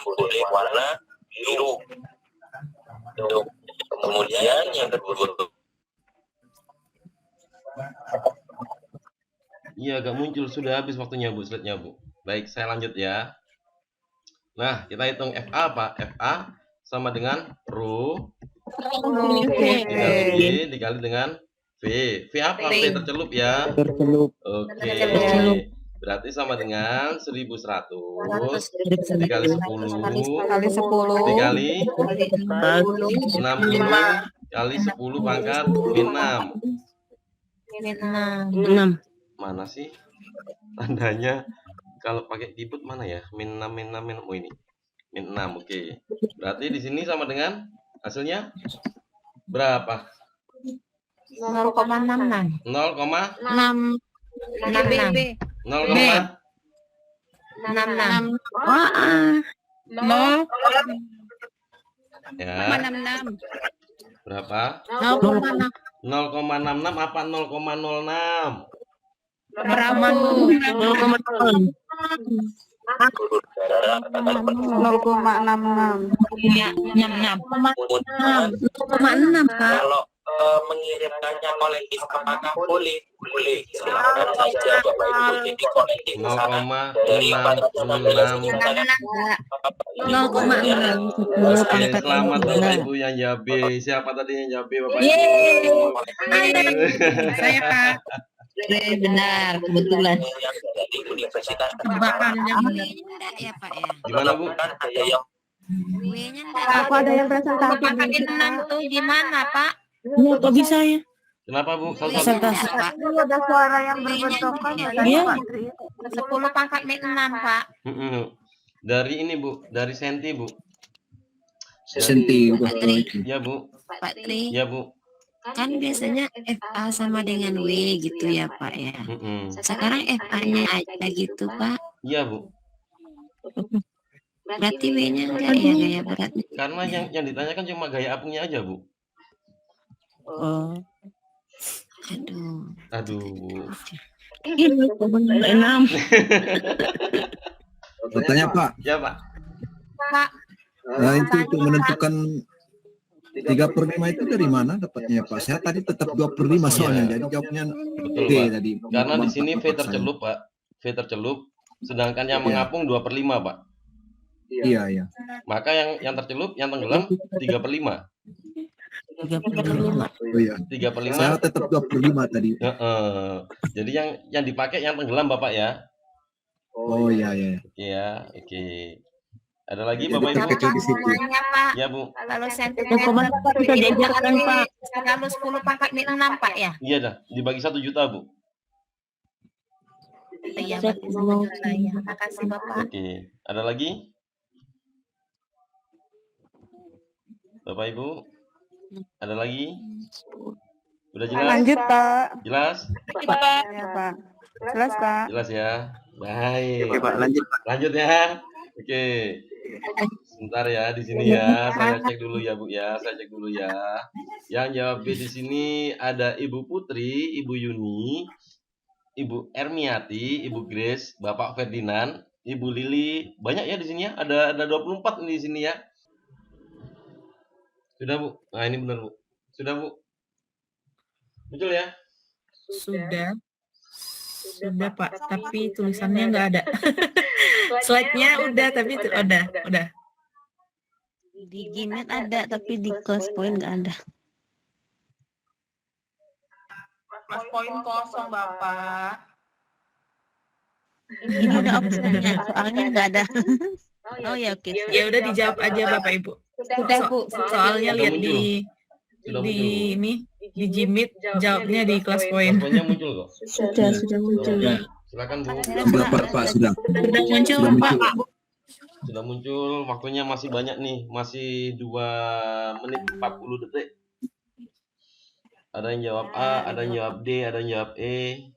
boleh warna biru. Kemudian yang kedua Iya, agak muncul. Sudah habis waktunya, Bu, slide-nya, Bu. Baik, saya lanjut ya. Nah, kita hitung FA apa? FA sama dengan rho dikali dengan V. V apa? V tercelup ya. Tercelup. Oke. Berarti sama dengan 1100 dikali 10 Kali 10. dikali 60 kali 10 pangkat min 6. Min 6. 6. Mana sih tandanya kalau pakai keyboard mana ya? Min 6 min 6 min 6. Oh, ini min 6. Oke. Berarti di sini sama dengan hasilnya berapa? 0,66. 0,66 ya. Berapa? 0,66 apa 0,06? Berapa? 0,66. kalau mengirimkannya kolektif apakah boleh? Boleh. Silakan saja Bapak Ibu. Jadi kolektif dari 0,6. Oke, selamat Bapak Ibu yang jawab B. Siapa tadi yang jawab B, Bapak Ibu? Saya Kak. Benar, kebetulan. dari Universitas Tebakannya benar. Ya Pak ya. Gimana, Bu? ada yang W-nya Aku ada yang presentasi. Pangkat min 6 tuh gimana, Pak? Kok bisa ya? Kenapa, Bu? Presentasi. Ini ada suara yang berbentrokan ya dari Iya. Pak Tri. 10 pangkat min 6, Pak. Dari ini, Bu. Dari senti, Bu. Senti. Ya, Bu. Pak Tri, Ya, Bu. kan biasanya FA sama dengan W gitu ya Pak ya. Sekarang FA-nya aja gitu Pak. Iya, Bu. Berarti W-nya enggak ya gaya beratnya. Karena yang ditanyakan cuma gaya apungnya aja, Bu. Oh. Aduh. Aduh. 6. Bertanya Pak, Ya, Pak. Pak, itu untuk menentukan 3/5 itu dari mana dapatnya Pak? Saya tadi tetap 2/5 soalnya, jadi jawabnya Betul, D Pak. tadi. Karena di sini V tercelup, Pak. V tercelup, sedangkan yang mengapung 2/5, Pak. Iya. Maka yang tercelup, yang tenggelam 3/5. 35. Oh iya. 3/5. Saya tetap 2/5 tadi. Jadi yang dipakai yang tenggelam, Bapak ya. Oh iya. Oke ya, oke. Ada lagi, Jadi Bapak Ibu? terkecil di situ. nanya, Pak. Ya, Bu. Kalau sentimeter Bisa diajarkan Pak. kalau 10 pangkat min 6, Pak ya? Iya dah, dibagi 1 juta, Bu. Iya, Pak. Terima kasih, Bapak. Oke. Ada lagi? Bapak Ibu? Ada lagi? Udah jelas? Lanjut Pak. Jelas? Ya Pak. Jelas Pak. Jelas ya? Baik. Oke Pak, lanjut. Lanjut ya. Oke. Sebentar ya di sini ya. Saya cek dulu ya, Bu ya. Saya cek dulu ya. Yang jawab B di sini ada Ibu Putri, Ibu Yuni, Ibu Ermiati, Ibu Grace, Bapak Ferdinand, Ibu Lili. Banyak ya di sini ya. Ada 24 di sini ya. Sudah, Bu. Nah, ini benar, Bu. Sudah, Bu. Muncul ya? Sudah. Sudah, Pak. Tapi tulisannya nggak ada. Slide-nya udah, tapi udah. Di Gmail ada tapi di class point nggak ada. Mas poin kosong, Bapak. Ini udah opsinya, soalnya nggak ada. Oh ya oke. Ya udah dijawab aja Bapak Ibu. Sudah, Bu. Soalnya Sudah lihat muncul. Sudah di muncul. ini di Jimit jawabnya di kelas poin. Responnya muncul kok. Sudah muncul. Silakan, Bu. Sudah Pak, sudah. Sudah muncul Sudah Pak. muncul. Sudah muncul, waktunya masih banyak nih, masih 2 menit 40 detik. Ada yang jawab A, ada yang jawab D, ada yang jawab E.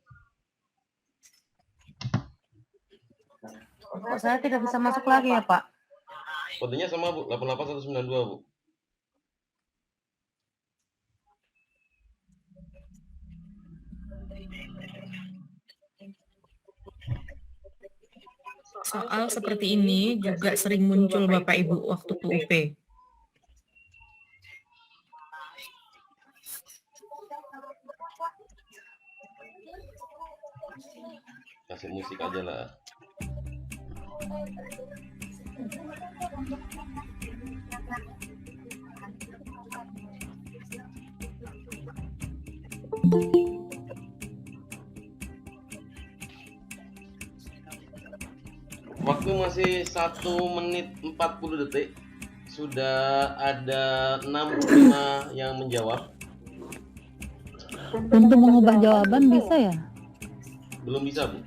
Kok saya tidak bisa masuk lagi ya, Pak? Kodenya sama Bu, 88192 Bu. Soal seperti ini juga sering muncul Bapak Ibu waktu UP. Kasih musik aja lah. Waktu masih 1 menit 40 detik. Sudah ada 65 yang menjawab. Untuk mengubah jawaban bisa ya? Belum bisa, Bu.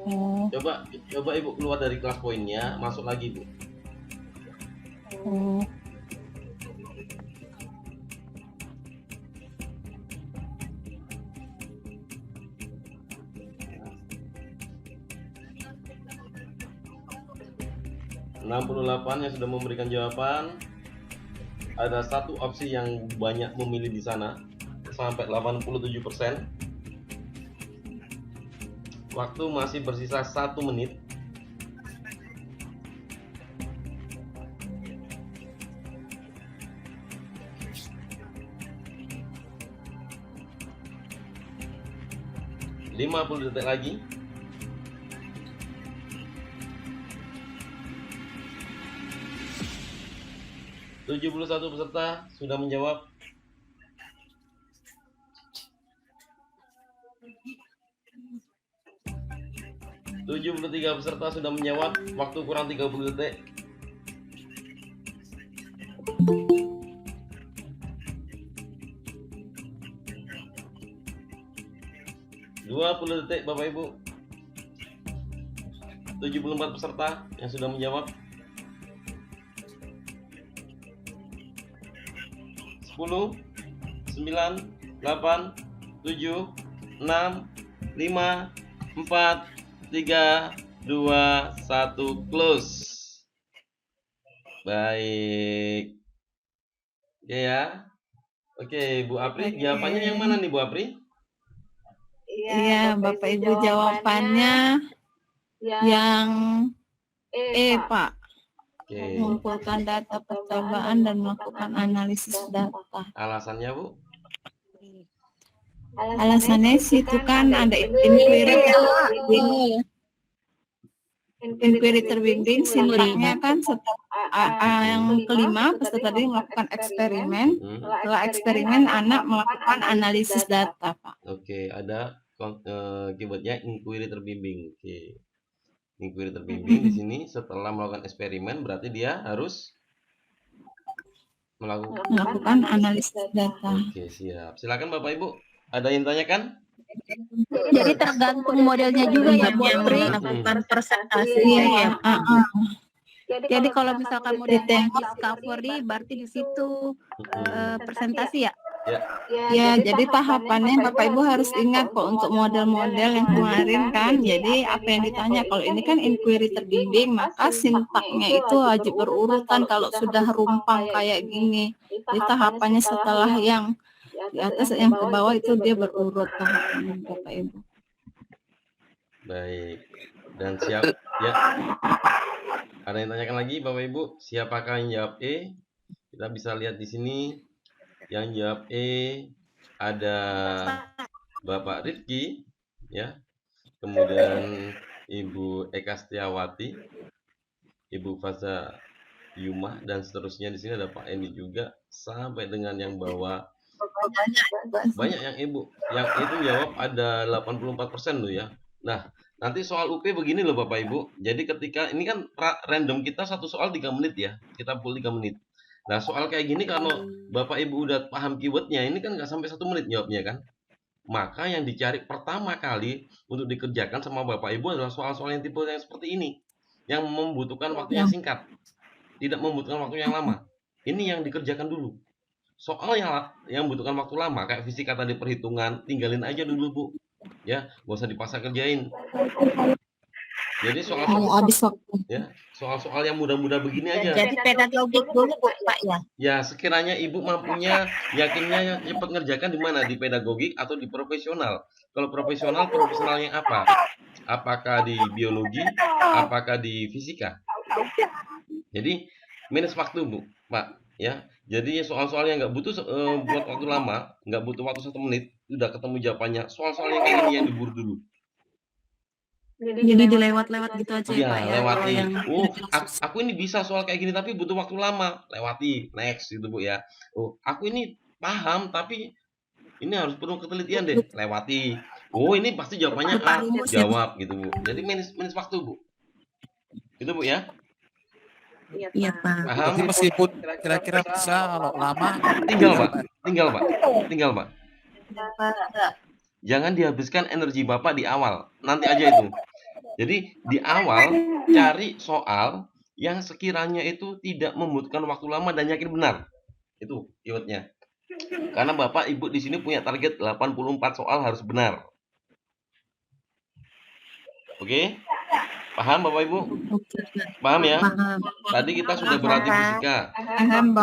Oh, Coba Ibu keluar dari kelas poinnya, masuk lagi, Bu. oh. yang sudah memberikan jawaban. Ada satu opsi yang banyak memilih di sana, sampai 87%. Waktu masih bersisa 1 menit. Lima 50 detik lagi. satu peserta sudah menjawab. Tiga peserta sudah menjawab. Waktu kurang 30 detik. Puluh detik Bapak Ibu. 74 peserta yang sudah menjawab. 10, 9, 8, 7, 6, 5, 4, 3, 2, 1, close. Baik. Oke ya. Oke, Bu Apri, jawabannya yang mana nih Bu Apri? Iya, Bapak Ibu jawabannya yang E, Pak. Oke. Mengumpulkan data percobaan dan melakukan analisis data. Alasannya, Bu? Alasannya situ kan ada inquiry terbimbing, sintaknya kan yang kelima peserta tadi melakukan eksperimen. Setelah eksperimen anak melakukan analisis data, Pak. Oke, ada keywordnya inquiry terbimbing. Oke. Inquiry terbimbing di sini setelah melakukan eksperimen berarti dia harus melakukan analisis data. Oke, siap. Silakan Bapak Ibu. Ada yang tanyakan? Jadi tergantung modelnya juga ya, Bu Apri. Melakukan presentasi ya. Jadi kalau misalkan model discovery berarti di situ presentasi ya? Ya, jadi tahapannya Bapak Ibu harus ingat kok untuk model-model yang kemarin kan. Jadi apa yang ditanya kalau ini kan inquiry terbimbing, maka sintaknya itu wajib berurutan kalau sudah rumpang kayak gini. Jadi tahapannya setelah yang di atas yang ke bawah itu dia berurut tahapannya Bapak Ibu. Baik. Dan siap ya. Ada yang tanyakan lagi Bapak Ibu? Siapakah yang jawab E? Kita bisa lihat di sini. Yang jawab E ada Bapak Rifki ya. Kemudian Ibu Eka Setiawati, Ibu Faza Yumah dan seterusnya. Di sini ada Pak Endi juga sampai dengan yang bawa banyak yang Ibu. Yang itu jawab ada 84% loh ya. Nah, nanti soal UP begini loh Bapak Ibu. Jadi ketika ini kan random kita satu soal 3 menit ya. Kita full 3 menit. Nah, soal kayak gini kalau Bapak Ibu udah paham keywordnya, ini kan nggak sampai 1 menit jawabnya kan. Maka yang dicari pertama kali untuk dikerjakan sama Bapak Ibu adalah soal-soal yang tipe yang seperti ini. yang membutuhkan waktu yang singkat, tidak membutuhkan waktu yang lama. Ini yang dikerjakan dulu. Soal yang membutuhkan waktu lama kayak fisika tadi perhitungan, tinggalin aja dulu Bu. Ya, nggak usah dipaksa kerjain. Jadi soal-soal yang mudah-mudah begini aja. Jadi pedagogik dulu Bu, Pak ya. Ya, sekiranya Ibu mampunya, yakinnya cepat ngerjakan di mana? Di pedagogik atau di profesional? Kalau profesionalnya apa? Apakah di biologi? Apakah di fisika? Jadi minus waktu Bu, Pak. Ya, jadi soal-soal yang nggak butuh buat waktu lama, nggak butuh waktu 1 menit, udah ketemu jawabannya. Soal-soal yang kayak gini yang diburu dulu. Jadi dilewat-lewat gitu aja ya, Pak ya. Lewati. Yang... Aku ini bisa soal kayak gini tapi butuh waktu lama. Lewati, next gitu Bu ya. Aku ini paham tapi ini harus penuh ketelitian deh. Lewati. Ini pasti jawabannya A, jawab gitu Bu. Jadi minus waktu Bu. Gitu Bu ya. Iya Pak. Paham? Tapi meskipun kira-kira bisa kalau lama Tinggal Pak. Jangan dihabiskan energi Bapak di awal. Nanti aja itu. Jadi di awal cari soal yang sekiranya itu tidak membutuhkan waktu lama dan yakin benar. Itu keywordnya. Karena Bapak Ibu di sini punya target 84 soal harus benar. Oke? Paham Bapak Ibu? Paham ya? Tadi kita sudah berlatih fisika,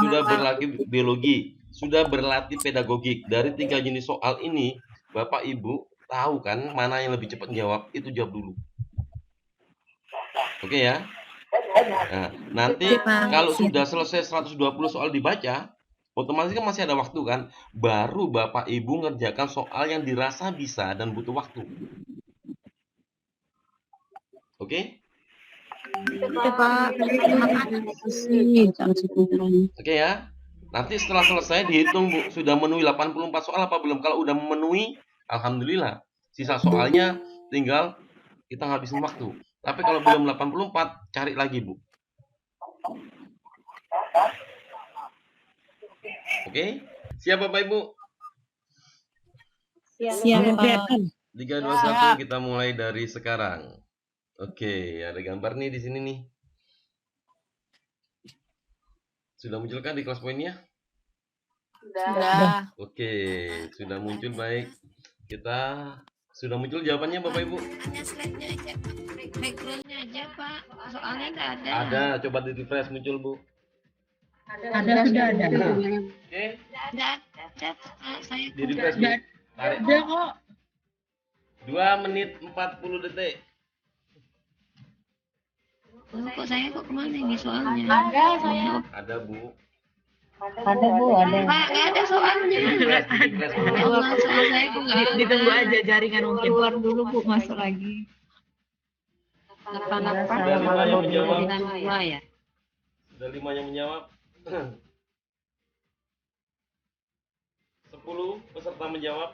sudah berlatih biologi, sudah berlatih pedagogik. Dari 3 jenis soal ini, Bapak Ibu tahu kan mana yang lebih cepat jawab, itu jawab dulu. Oke ya? Nah, nanti kalau sudah selesai 120 soal dibaca, otomatis kan masih ada waktu kan? Baru Bapak Ibu ngerjakan soal yang dirasa bisa dan butuh waktu. Oke? Oke ya. Nanti setelah selesai dihitung Bu, sudah memenuhi 84 soal apa belum? Kalau udah memenuhi, alhamdulillah. Sisa soalnya tinggal kita ngabisin waktu. Tapi kalau belum 84, cari lagi Bu. Oke? Siap Bapak Ibu? Siap Pak. 3, 2, 1 kita mulai dari sekarang. Oke, ada gambar nih di sini nih. Sudah muncul kan di kelas poinnya? Sudah. Oke, sudah muncul baik. Kita sudah muncul jawabannya Bapak Ibu? Backgroundnya aja Pak, soalnya nggak ada. Ada, coba di refresh muncul Bu. Ada, sudah ada. Oke. Ada. Saya Di refresh Bu. Tarik. Ada kok. 2 menit 40 detik. Kok saya kemana ini soalnya? Ada Bu. Ada Bu, ada. Pak, nggak ada soalnya. Soal saya kok nggak ada. Ditunggu aja jaringan mungkin. Keluar dulu Bu, masuk lagi. Sudah 5 yang menjawab. Ya. Sudah 5 yang menjawab. 10 peserta menjawab.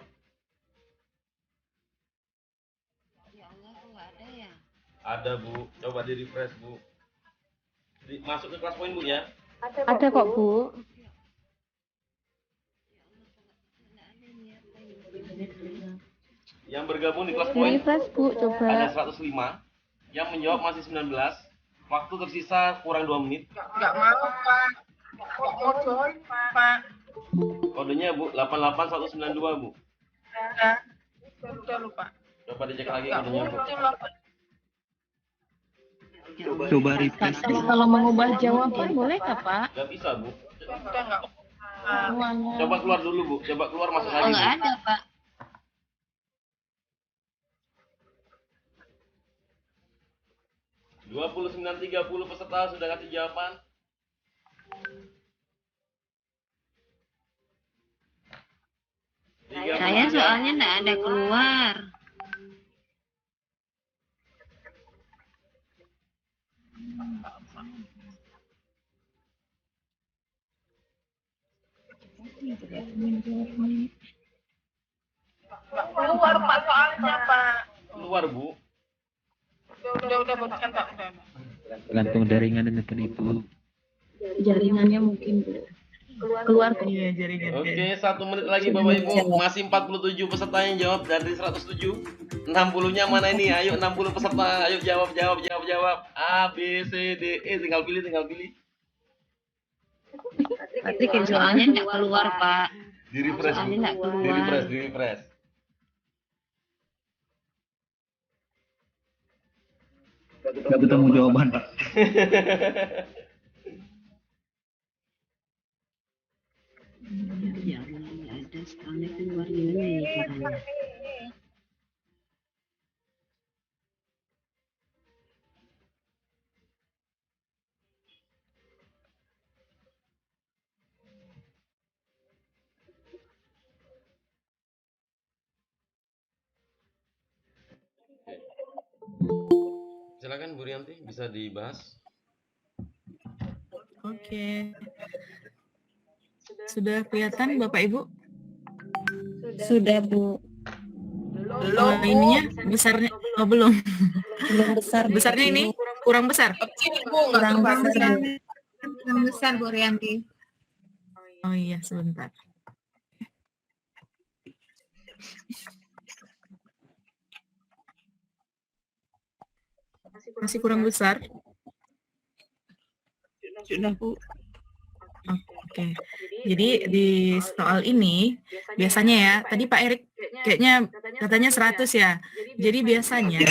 Ya Allah, kok nggak ada ya? Ada Bu, coba di refresh Bu. Masuk ke kelas poin Bu ya. Ada kok Bu. Yang bergabung di kelas poin Refresh Bu, coba. ada 105. Yang menjawab masih 19. Waktu tersisa kurang 2 menit. Nggak mau Pak. Mau join Pak. Kodenya Bu 88192 Bu. Udah lupa. Coba dicek lagi kodenya Bu. Coba refresh. Kalau mengubah jawaban boleh nggak Pak? Nggak bisa Bu. Udah nggak. Uangnya. Coba keluar dulu Bu. Coba keluar masuk lagi Bu. Nggak ada Pak. 29.30 peserta sudah kasih jawaban. Saya soalnya nggak ada keluar. Keluar Pak soalnya Pak. Keluar Bu. Udah bukan Pak. Udah. tergantung jaringan dan telepon Ibu. Jaringannya mungkin keluar. Iya jaringan. Oke, 1 menit lagi Bapak Ibu. Masih 47 peserta yang jawab dari 107. 60-nya mana ini? Ayo 60 peserta, ayo jawab. A, B, C, D, E, tinggal pilih. Patrick soalnya nggak keluar, Pak. Di refresh. Soalnya nggak keluar. Di refresh. Nggak ketemu jawaban, Pak. Ya Allah, nggak ada. Soalnya keluar gimana ya caranya? Silakan Bu Rianti, bisa dibahas. Oke. Sudah kelihatan Bapak Ibu? Sudah, Bu. Ininya besarnya belum. Belum besar. Besarnya ini kurang besar. Kurang besar. Kurang besar, Bu Rianti. Oh iya, sebentar. Masih kurang besar. Sudah, Bu. Oke. Jadi di soal ini biasanya ya, tadi Pak Erik kayaknya katanya 100 ya. Jadi biasanya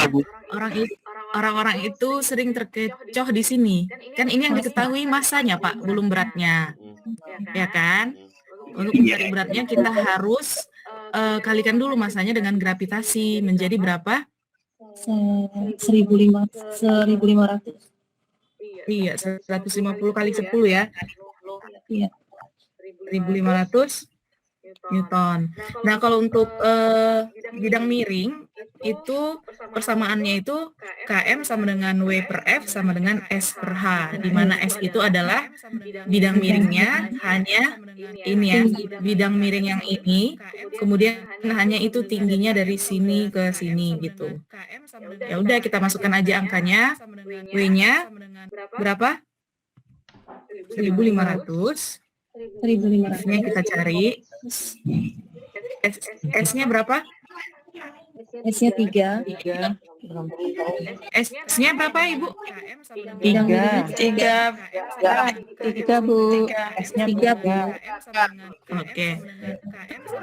orang-orang itu sering terkecoh di sini. Kan ini yang diketahui masanya Pak, belum beratnya. Ya kan? Untuk mencari beratnya kita harus kalikan dulu masanya dengan gravitasi menjadi berapa? 1.500. Iya, 150 kali 10 ya. Iya. 1.500 Newton. Nah, kalau untuk bidang miring itu persamaannya itu KM sama dengan W per F sama dengan S per H, di mana S itu adalah bidang miringnya hanya ini ya, bidang miring yang ini, kemudian hanya itu tingginya dari sini ke sini gitu. Ya udah kita masukkan aja angkanya, W-nya berapa? 1.500. 1.500. Kita cari. S-nya berapa? S-nya 3. S-nya berapa, Ibu? 3, Bu. S-nya 3, Bu. Oke.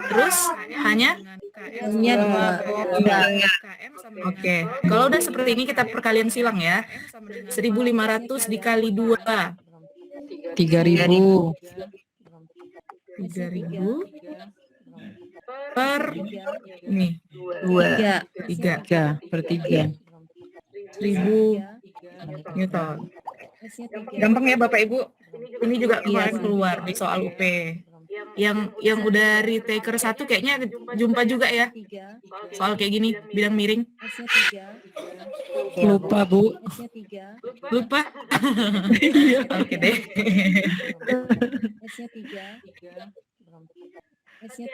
Terus hanya 2. Oke. Kalau udah seperti ini kita perkalian silang ya. 1.500 dikali 2. 3.000. 3.000 per ini 3 per 3. 1.000 Newton. Gampang ya Bapak Ibu. Ini juga kemarin keluar di soal UP. Yang udah retaker 1 kayaknya jumpa juga ya. Soal kayak gini, bidang miring. Lupa, Bu. Lupa? Oke deh.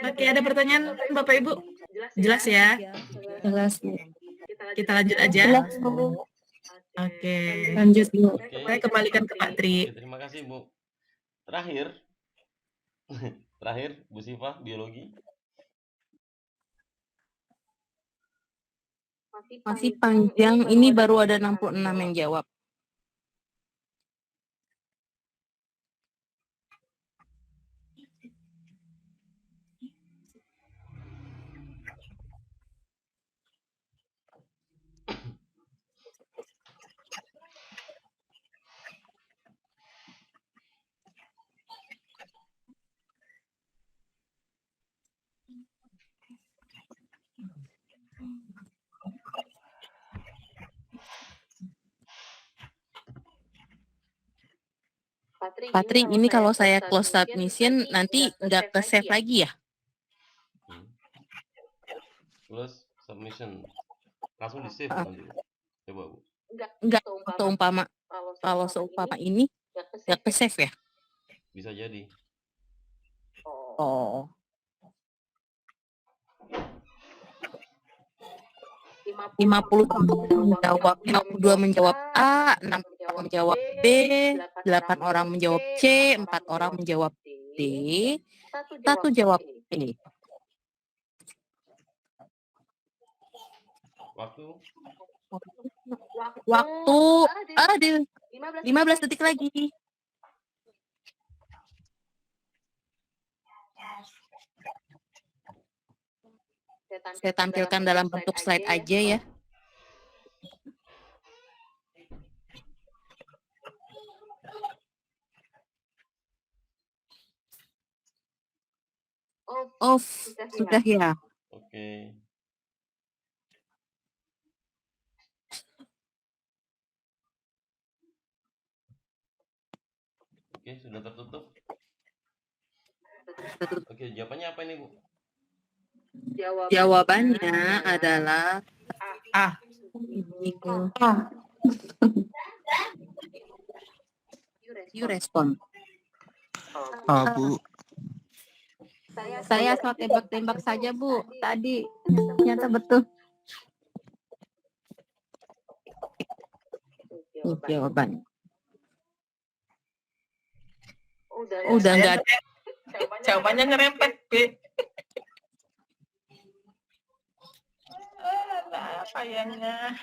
Oke, ada pertanyaan Bapak Ibu? Jelas ya? Jelas, Bu. Kita lanjut aja. Jelas, Bu. Oke. Lanjut, Bu. Saya kembalikan ke Pak Tri. Terima kasih, Bu. Terakhir Bu Siva, biologi. Masih panjang, ini baru ada 66 yang jawab. Patri, ini kalau saya close submission nanti nggak ke save lagi ya? Close submission. Langsung di save nanti. Coba, Bu. Nggak, kalau seumpama ini nggak ke save ya? Bisa jadi. Oh. 50 menjawab, 52 menjawab A, 6 menjawab B, 8 orang menjawab C, 4 orang menjawab D, 1 jawab E. Waktu. Waktu ada 15 detik lagi. Saya tampilkan dalam bentuk slide aja ya. Off, sudah ya. Oke. Oke, sudah tertutup. Oke, jawabannya apa ini, Bu? Jawabannya adalah A. You respond. Bu. Saya asal tembak-tembak saja, Bu. Tadi ternyata betul. Jawaban. Udah nggak ada. Jawabannya nyerempet, B. Alah, sayangnya.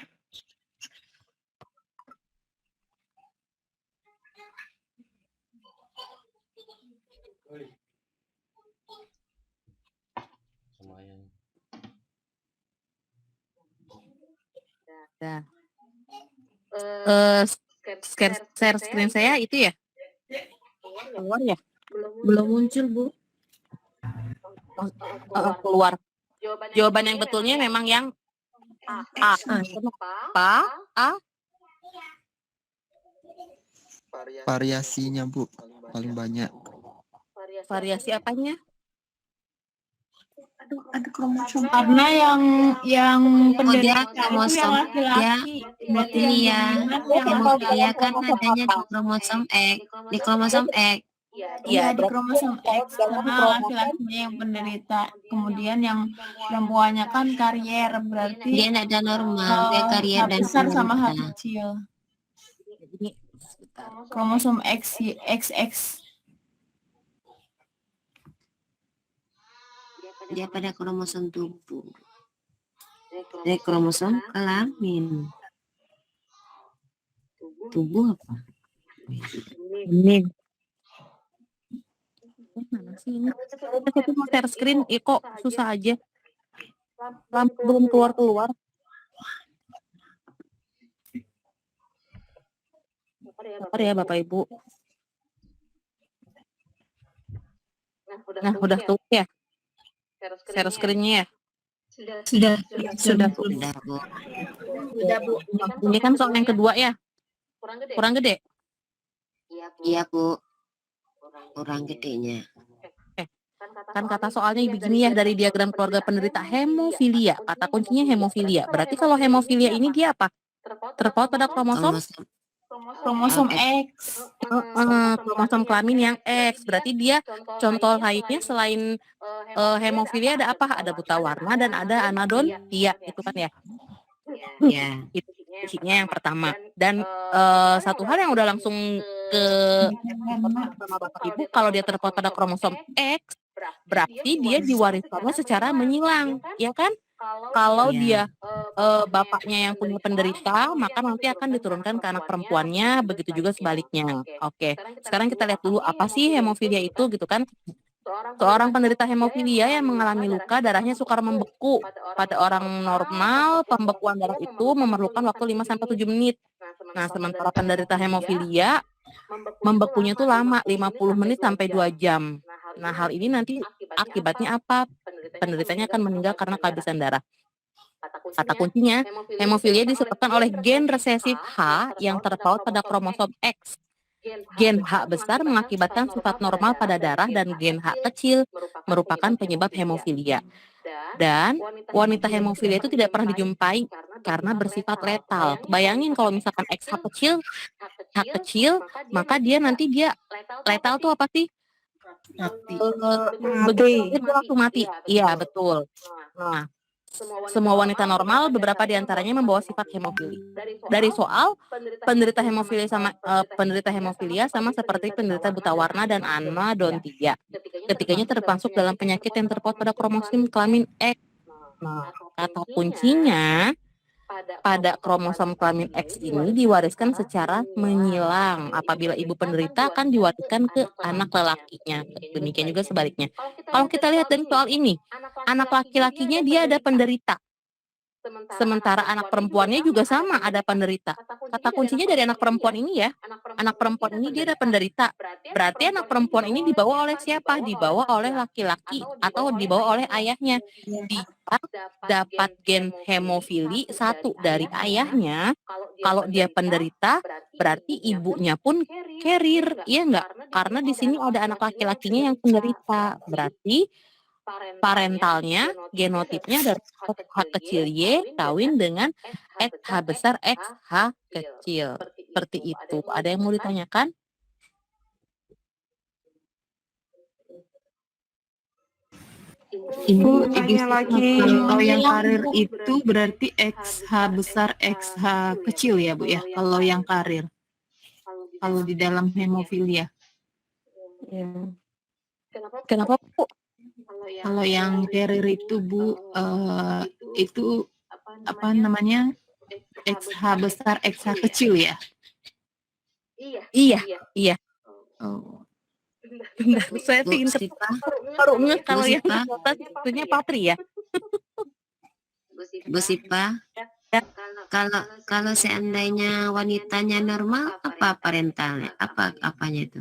Lumayan. Nah. Share screen saya itu ya? Keluar ya? Belum muncul, Bu. Keluar. Jawaban yang betulnya memang yang A. Kenapa? A. Variasinya, Bu, paling banyak. Variasi apanya? Ada kromosom. Karena yang penderita itu kromosom yang laki-laki. Berarti nih ya, hemofilia kan adanya di kromosom X, di kromosom X. Iya, di kromosom X. Karena laki-lakinya yang penderita. Kemudian yang perempuannya kan karier, berarti Dia tidak ada normal, dia karier H dan besar sama H penderita. kecil. Kromosom X, XX. Dia pada kromosom tubuh. Dia kromosom kelamin. Tubuh apa? Ini. Mana sih ini? Saya mau share screen, kok susah aja. Lampu belum keluar-keluar. Sabar ya Bapak Ibu. Nah, udah tuh ya. Share screen-nya ya. Sudah. Sudah, Bu. Ini kan soal yang kedua ya. Kurang gede. Iya, Bu. Kurang gedenya. Kan kata soalnya begini ya, dari diagram keluarga penderita hemofilia. Kata kuncinya hemofilia. Berarti kalau hemofilia ini dia apa? Terpaut pada kromosom Kromosom X. kromosom kelamin yang X. Berarti dia contoh lainnya selain hemofilia ada apa? Ada buta warna dan ada anadontia, itu kan ya. Ya. Itu kuncinya yang pertama. Dan satu hal yang udah langsung ke sama Bapak Ibu, kalau dia terpaut pada kromosom X, berarti dia diwariskannya secara menyilang, ya kan? Kalau dia bapaknya yang punya penderita, maka nanti akan diturunkan ke anak perempuannya, begitu juga sebaliknya. Oke, sekarang kita lihat dulu apa sih hemofilia itu gitu kan. Seorang penderita hemofilia yang mengalami luka, darahnya sukar membeku. Pada orang normal, pembekuan darah itu memerlukan waktu 5-7 menit. Nah, sementara penderita hemofilia membekunya itu lama, 50 menit sampai 2 jam. Nah, hal ini nanti akibatnya apa? Penderitanya akan meninggal karena kehabisan darah. Kata kuncinya, hemofilia disebabkan oleh gen resesif H yang terpaut pada kromosom X. Gen H besar mengakibatkan sifat normal pada darah dan gen H kecil merupakan penyebab hemofilia. Dan wanita hemofilia itu tidak pernah dijumpai karena bersifat letal. Bayangin kalau misalkan H kecil, maka dia nanti letal tuh apa sih? Begitu waktu mati. Iya, betul. Nah, semua wanita normal, beberapa diantaranya membawa sifat hemofilia. Dari soal, penderita hemofilia sama seperti penderita buta warna dan anadontia. Ketiganya termasuk dalam penyakit yang terpaut pada kromosom kelamin X. Nah, kata kuncinya, pada kromosom kelamin X ini diwariskan secara menyilang. Apabila ibu penderita akan diwariskan ke anak lelakinya. Demikian juga sebaliknya. Kalau kita lihat dari soal ini, anak laki-lakinya dia ada penderita. Sementara anak perempuannya juga sama ada penderita. Kata kuncinya dari anak perempuan ini ya. Anak perempuan ini dia ada penderita. Berarti anak perempuan ini dibawa oleh siapa? Dibawa oleh laki-laki atau dibawa oleh ayahnya. Dia dapat gen hemofili satu dari ayahnya. Kalau dia penderita, berarti ibunya pun carrier, iya enggak? Karena di sini ada anak laki-lakinya yang penderita. Berarti parentalnya, genotipnya dari H kecil Y kawin dengan XH besar XH kecil. Seperti itu. Ada yang mau ditanyakan? Ibu tanya lagi, kalau yang karir itu berarti XH besar XH kecil ya Bu ya, kalau yang karir. Kalau di dalam hemofilia. Ya. Kenapa Bu? Kalau yang carrier itu Bu, itu apa namanya, XH besar XH kecil ya? Iya. Oh. Bentar, saya ingin baru ngeh kalau yang atas tentunya Patri ya. Bu Sipa, kalau seandainya wanitanya normal, apa parentalnya? Apanya itu?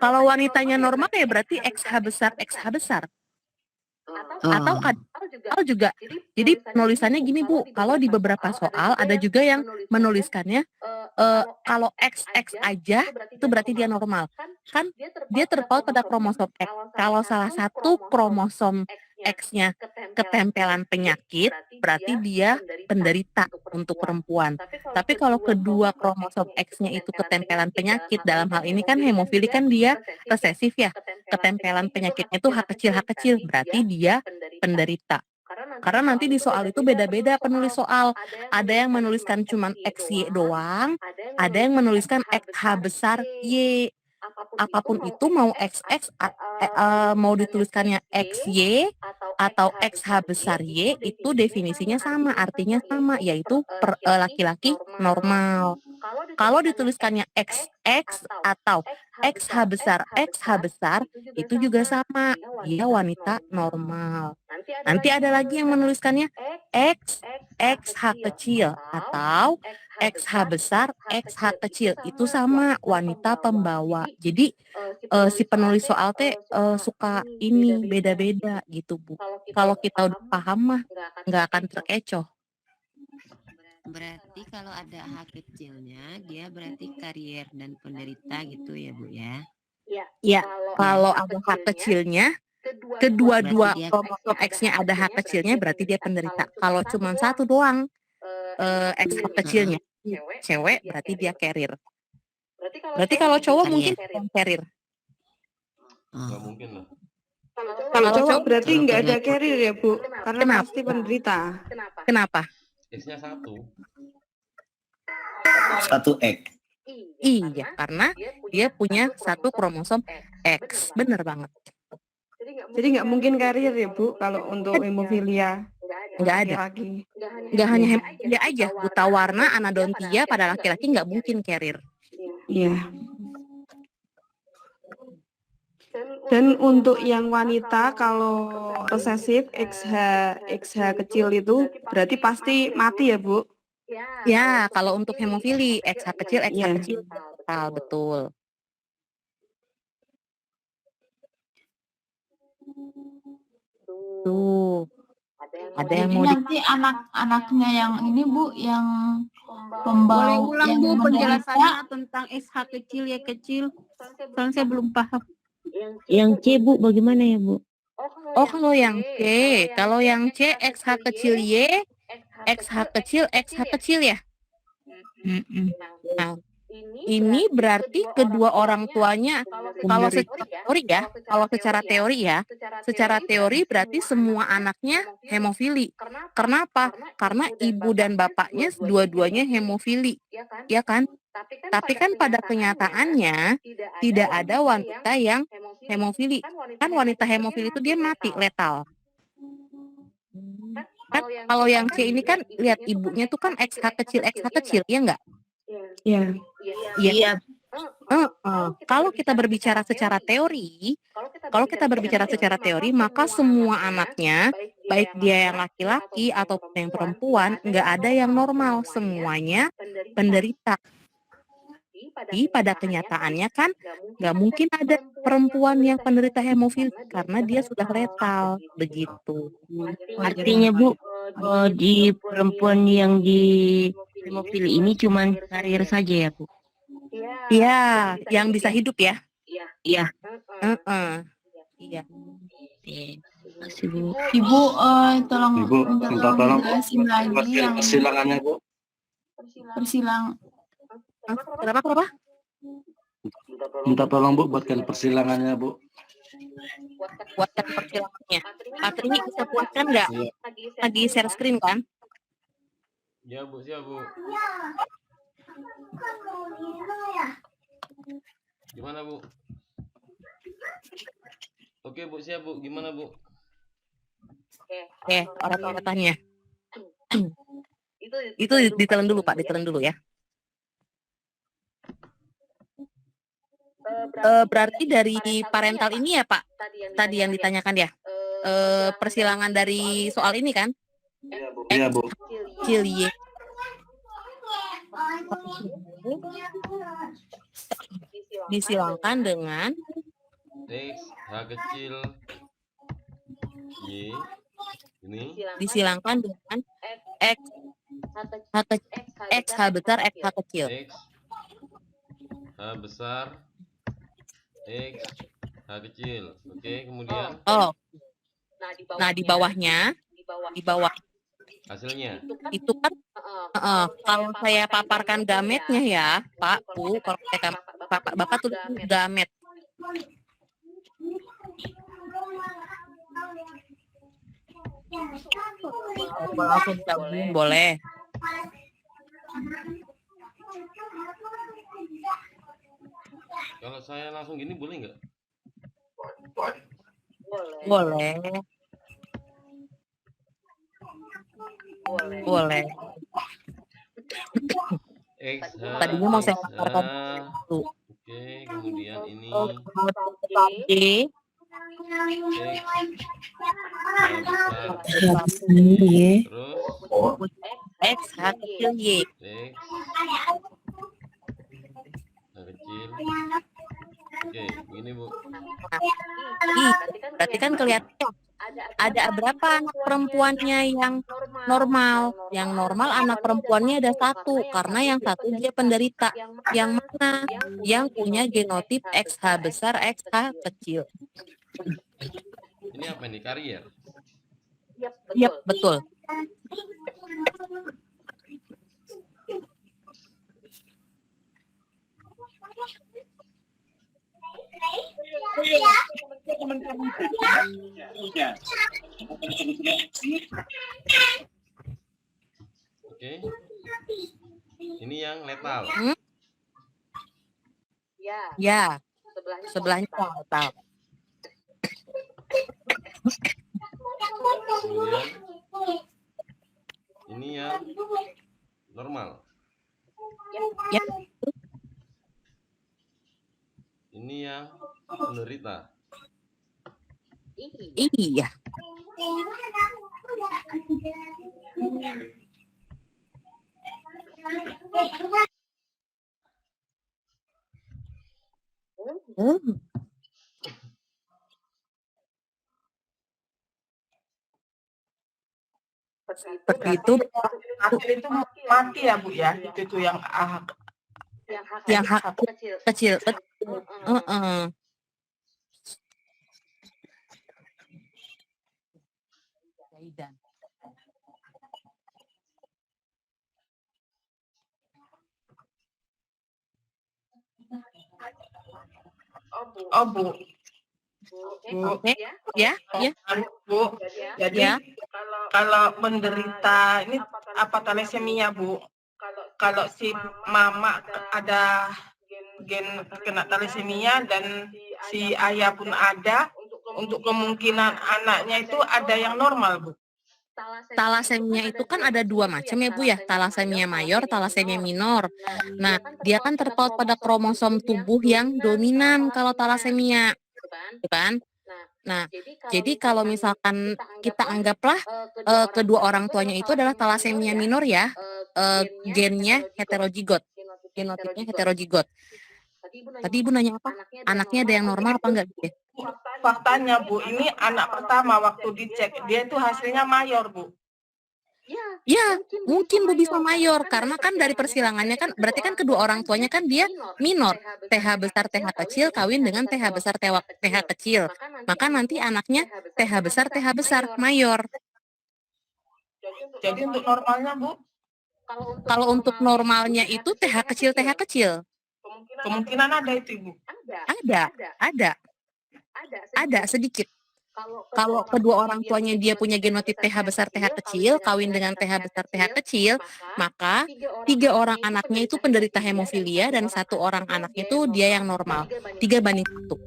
Kalau wanitanya normal ya berarti XH besar. Atau kadang juga. Jadi penulisannya gini Bu, kalau di beberapa soal ada juga yang menuliskannya kalau XX aja itu berarti dia normal. Kan dia terpaut pada kromosom X. Kalau salah satu kromosom X-nya ketempelan penyakit, berarti dia penderita untuk perempuan. Tapi kalau kedua kromosom X-nya itu ketempelan penyakit, dalam hal ini kan hemofili kan dia resesif ya. Ketempelan penyakitnya itu H kecil, berarti dia penderita. Karena nanti di soal itu beda-beda penulis soal. Ada yang menuliskan cuma XY doang, ada yang menuliskan XH besar Y. Apapun itu mau XX, mau dituliskannya XY atau XH besar Y, itu definisinya sama, artinya sama, yaitu laki-laki normal. Kalau dituliskannya XX atau XH besar, itu juga sama, dia wanita normal. Nanti ada lagi yang menuliskannya XH kecil atau XH besar, XH kecil, itu sama, wanita pembawa. Jadi si penulis soal teh suka ini beda-beda gitu Bu. Kalau kita udah paham mah nggak akan terkecoh. Berarti kalau ada H kecilnya, dia berarti karier dan penderita gitu ya Bu ya? Ya, kalau ada H kecilnya, kedua-dua kromosom X-nya ada H kecilnya, berarti dia penderita. Kalau cuma satu doang XH kecilnya, cewek, berarti dia carrier. Berarti kalau cowok mungkin yang carrier. Nggak mungkin lah. Kalau cowok berarti nggak ada carrier ya Bu, karena pasti penderita. Kenapa? X-nya satu. Satu X. Iya, karena dia punya satu kromosom X. Bener banget. Jadi nggak mungkin carrier ya Bu, kalau untuk hemofilia. Nggak ada. Nggak hanya hemofilia aja, buta warna, anadontia pada laki-laki nggak mungkin carrier. Iya. Dan untuk yang wanita kalau resesif XH kecil itu berarti pasti mati ya Bu? Ya, kalau untuk hemofili XH kecil, betul. Tuh. Ada yang mau nanti anak-anaknya yang ini Bu, yang pembawa. Boleh ulang Bu penjelasannya tentang SH kecil ya kecil. Soalnya saya belum paham. Yang C Bu, bagaimana ya Bu? Oh, kalau yang C XH kecil Y, XH kecil ya. Nah, ini berarti kedua orang tuanya kalau secara teori berarti semua anaknya hemofili. Kenapa? Karena ibu dan bapaknya dua-duanya hemofili, ya kan? Tapi kan pada kenyataannya tidak ada wanita yang hemofili. Kan wanita hemofili itu dia mati letal. Kan kalau yang C ini kan lihat ibunya tuh kan XH kecil, ya enggak? Iya. Iya. Kalau kita berbicara secara teori, maka semua anaknya, baik dia yang laki-laki ataupun yang perempuan, nggak ada yang normal, semuanya penderita. Tapi pada kenyataannya kan nggak mungkin ada perempuan yang penderita hemofili karena dia sudah letal, begitu. Artinya Bu, di perempuan yang di hemofili ini cuman karier saja ya Bu? Iya, yang bisa hidup ya. Iya. Iya. Makasih Bu. Ibu, tolong Ibu, minta tolong jelasin lagi yang persilangannya, Bu. persilang. Kenapa? Minta tolong, Bu, buatkan persilangannya, Bu. Buatkan persilangannya. Patri ini bisa buatkan nggak? Lagi share screen kan? Ya Bu, siap Bu. Gimana Bu? Oke Bu, siap Bu. Gimana Bu? Orang-orangnya. Itu ditelan dulu Pak, ditelan dulu ya. Berarti dari parental ini ya Pak, tadi yang ditanyakan ya, persilangan dari soal ini kan? Iya, Bu. Kecil Y. Disilangkan dengan X, H kecil, Y. Ini. disilangkan dengan X, H besar, X H kecil. X, H besar, X, H kecil. Oke, kemudian. Nah di bawahnya, di bawah Hasilnya. itu kan kalau saya paparkan gametnya ya Pak Bu, kalau saya Bapak tulis gamet. Langsung gabung boleh. Kalau saya langsung gini boleh nggak? Boleh. Boleh. X, H, Tadinya mau saya X, paparkan H. dulu. Oke, kemudian ini D, terus X H kecil Y. X, H kecil. Oke, begini Bu. Berarti kan kelihatan ada berapa anak perempuannya yang normal? Yang normal anak perempuannya ada satu, karena yang satu dia penderita. Yang mana? Yang punya genotip XH besar, XH kecil. Ini apa nih? Karier. Yap, betul. Oke. Ini yang letal. Ya, sebelahnya letal. Kemudian ini yang normal. Ya. Ini yang penderita. Iya. Seperti itu. Hasil itu mati ya Bu ya, itu yang Yang kecil. Oh Bu. Oke. Ya. Bu. Jadi kalau menderita ini apa thalassemia Bu? Kalau si mama ada gen kena thalassemia dan si ayah pun ada, untuk kemungkinan anaknya itu ada yang normal Bu. Talasemia itu kan ada 2 macam ya Bu ya, talasemia mayor, talasemia minor. Nah, dia kan terpaut pada kromosom tubuh yang dominan kalau talasemia, gitu kan. Nah, jadi kalau misalkan kita anggaplah kedua orang tuanya itu adalah talasemia minor ya, gennya heterozigot, genotipnya heterozigot. Tadi Ibu nanya apa? Anaknya ada yang normal apa enggak gitu ya? Faktanya Bu, ini anak pertama waktu dicek, dia itu hasilnya mayor Bu. Ya, mungkin Bu bisa mayor karena kan dari persilangannya kan berarti kan kedua orang tuanya kan dia minor, TH besar TH kecil kawin dengan TH besar TH kecil. Maka nanti anaknya TH besar mayor. Jadi untuk normalnya Bu? Kalau untuk normalnya itu TH kecil. Kemungkinan ada itu Ibu? Ada sedikit. Kalau kedua orang tuanya dia punya genotip TH besar TH kecil, kawin dengan TH besar TH kecil, maka 3 orang anaknya itu penderita hemofilia dan 1 orang anaknya itu dia yang normal. 3:1.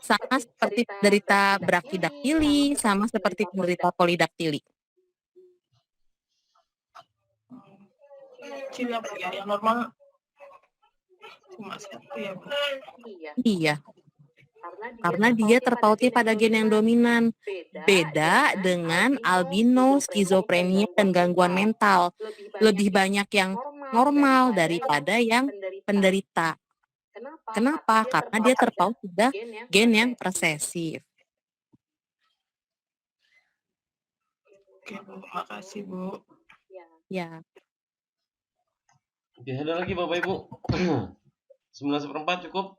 Sama seperti penderita brachydactyly, sama seperti penderita polydactyly. Kecil ya Bu ya, yang normal cuma 1 ya Bu? Iya. Karena dia terpautnya pada gen yang dominan. Beda dengan albino, skizofrenia, dan gangguan mental. Lebih banyak yang normal daripada yang penderita. Kenapa? Karena dia terpaut pada gen yang resesif. Oke Bu, makasih Bu. Ya. Oke, ada lagi Bapak Ibu? 9/4 cukup?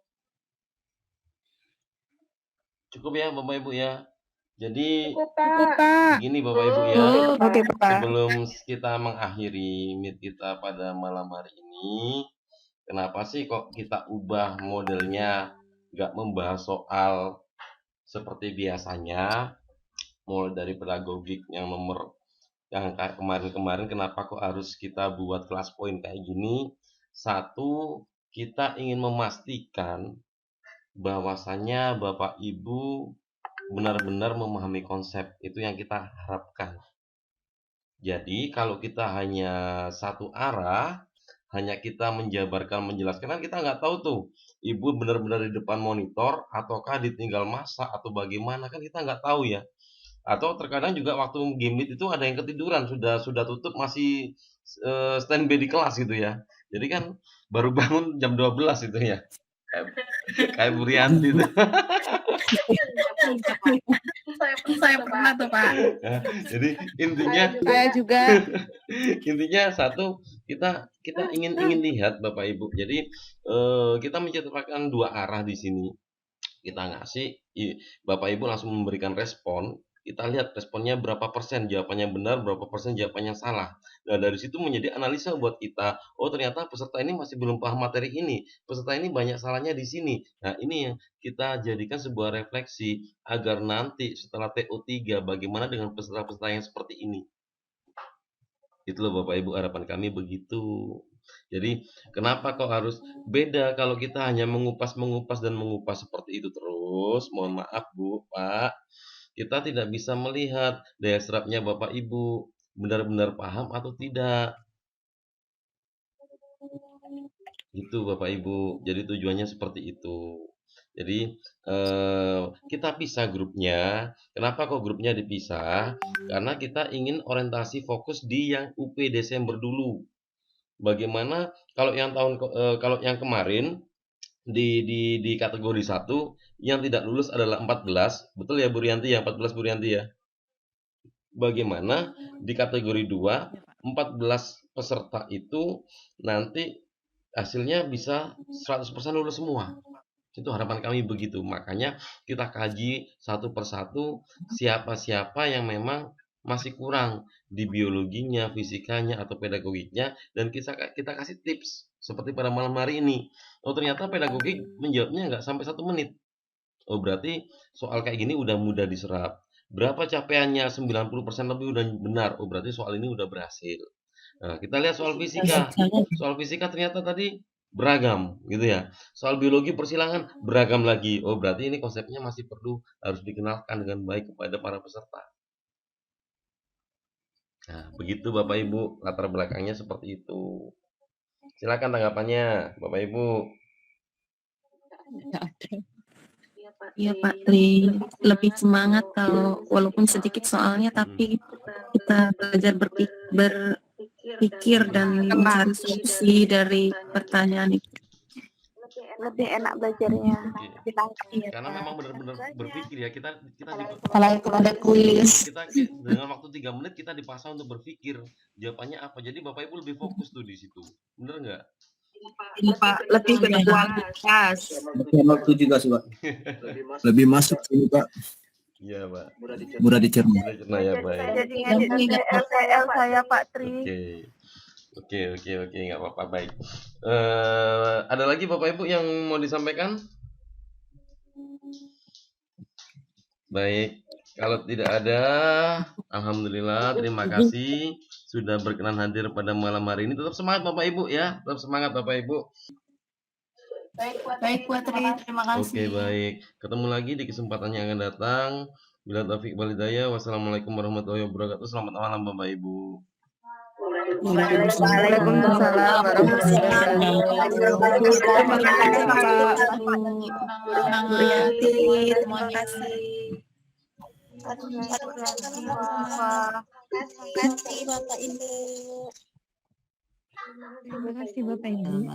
Cukup ya Bapak Ibu ya. Jadi begini Bapak Ibu ya. Oke, Pak. Sebelum kita mengakhiri meet kita pada malam hari ini, kenapa sih kok kita ubah modelnya, nggak membahas soal seperti biasanya, mulai dari pedagogik yang kayak kemarin-kemarin, kenapa kok harus kita buat kelas poin kayak gini? Satu, kita ingin memastikan bahwasannya Bapak Ibu benar-benar memahami konsep, itu yang kita harapkan. Jadi kalau kita hanya satu arah, hanya kita menjabarkan, menjelaskan, kan kita nggak tahu tuh Ibu benar-benar di depan monitor ataukah ditinggal masak atau bagaimana, kan kita nggak tahu ya. Atau terkadang juga waktu game itu ada yang ketiduran, sudah tutup masih standby di kelas gitu ya. Jadi kan baru bangun jam 12 itu ya. Kayak Bu Rianti tuh. Saya pernah tuh Pak. Jadi intinya Saya juga. intinya satu, kita ingin lihat Bapak Ibu. Jadi kita menciptakan 2 arah di sini. Kita ngasih Bapak Ibu langsung memberikan respon. Kita lihat responnya berapa persen jawabannya benar, berapa persen jawabannya salah. Nah, dari situ menjadi analisa buat kita. Oh, ternyata peserta ini masih belum paham materi ini. Peserta ini banyak salahnya di sini. Nah, ini yang kita jadikan sebuah refleksi agar nanti setelah TO3 bagaimana dengan peserta-peserta yang seperti ini. Itu loh Bapak Ibu, harapan kami begitu. Jadi kenapa kok harus beda kalau kita hanya mengupas seperti itu terus? Mohon maaf Bu, Pak. Kita tidak bisa melihat daya serapnya Bapak Ibu benar-benar paham atau tidak. Itu Bapak Ibu. Jadi tujuannya seperti itu. Jadi kita pisah grupnya. Kenapa kok grupnya dipisah? Karena kita ingin orientasi fokus di yang UP Desember dulu. Bagaimana kalau yang kemarin di kategori 1 yang tidak lulus adalah 14, betul ya Bu Rianti ya, 14 Bu Rianti ya. Bagaimana di kategori 2 14 peserta itu nanti hasilnya bisa 100% lulus semua. Itu harapan kami begitu. Makanya kita kaji satu persatu siapa-siapa yang memang masih kurang di biologinya, fisikanya, atau pedagogiknya, dan kita kasih tips seperti pada malam hari ini. Oh, ternyata pedagogik menjawabnya nggak sampai 1 menit. Oh, berarti soal kayak gini udah mudah diserap. Berapa capaiannya? 90% lebih udah benar. Oh, berarti soal ini udah berhasil. Nah, kita lihat soal fisika. Soal fisika ternyata tadi beragam gitu ya. Soal biologi persilangan beragam lagi. Oh, berarti ini konsepnya masih perlu harus dikenalkan dengan baik kepada para peserta. Nah, begitu Bapak Ibu, latar belakangnya seperti itu. Silakan tanggapannya, Bapak Ibu. Iya Pak Tri, lebih semangat kalau walaupun sedikit soalnya tapi kita belajar berpikir dan mencari solusi dari pertanyaan itu. Lebih enak belajarnya. Karena memang benar-benar berpikir ya, kita Kalau itu ada kuis. kita dengan waktu 3 menit kita dipaksa untuk berpikir jawabannya apa. Jadi Bapak Ibu lebih fokus tuh di situ. Bener nggak? Iya Pak, lebih berkualitas. Waktu juga sih, Pak. Lebih masuk sini Pak, Iya, Pak. mudah dicerna. Mudah cerna ya, baik. Jadi ngedit LTL saya Pak Tri. Oke, nggak apa-apa, baik. Ada lagi Bapak Ibu yang mau disampaikan? Baik, kalau tidak ada, alhamdulillah, terima kasih sudah berkenan hadir pada malam hari ini. Tetap semangat Bapak Ibu ya, tetap semangat Bapak Ibu. Baik Pak Tri, terima kasih. Oke, baik. Ketemu lagi di kesempatan yang akan datang. Bila taufik wal hidayah. Wassalamualaikum warahmatullahi wabarakatuh. Selamat malam Bapak Ibu. Waalaikumsalam warahmatullahi wabarakatuh. Terima kasih. Terima kasih Bapak Ibu. Terima kasih Bapak Ibu.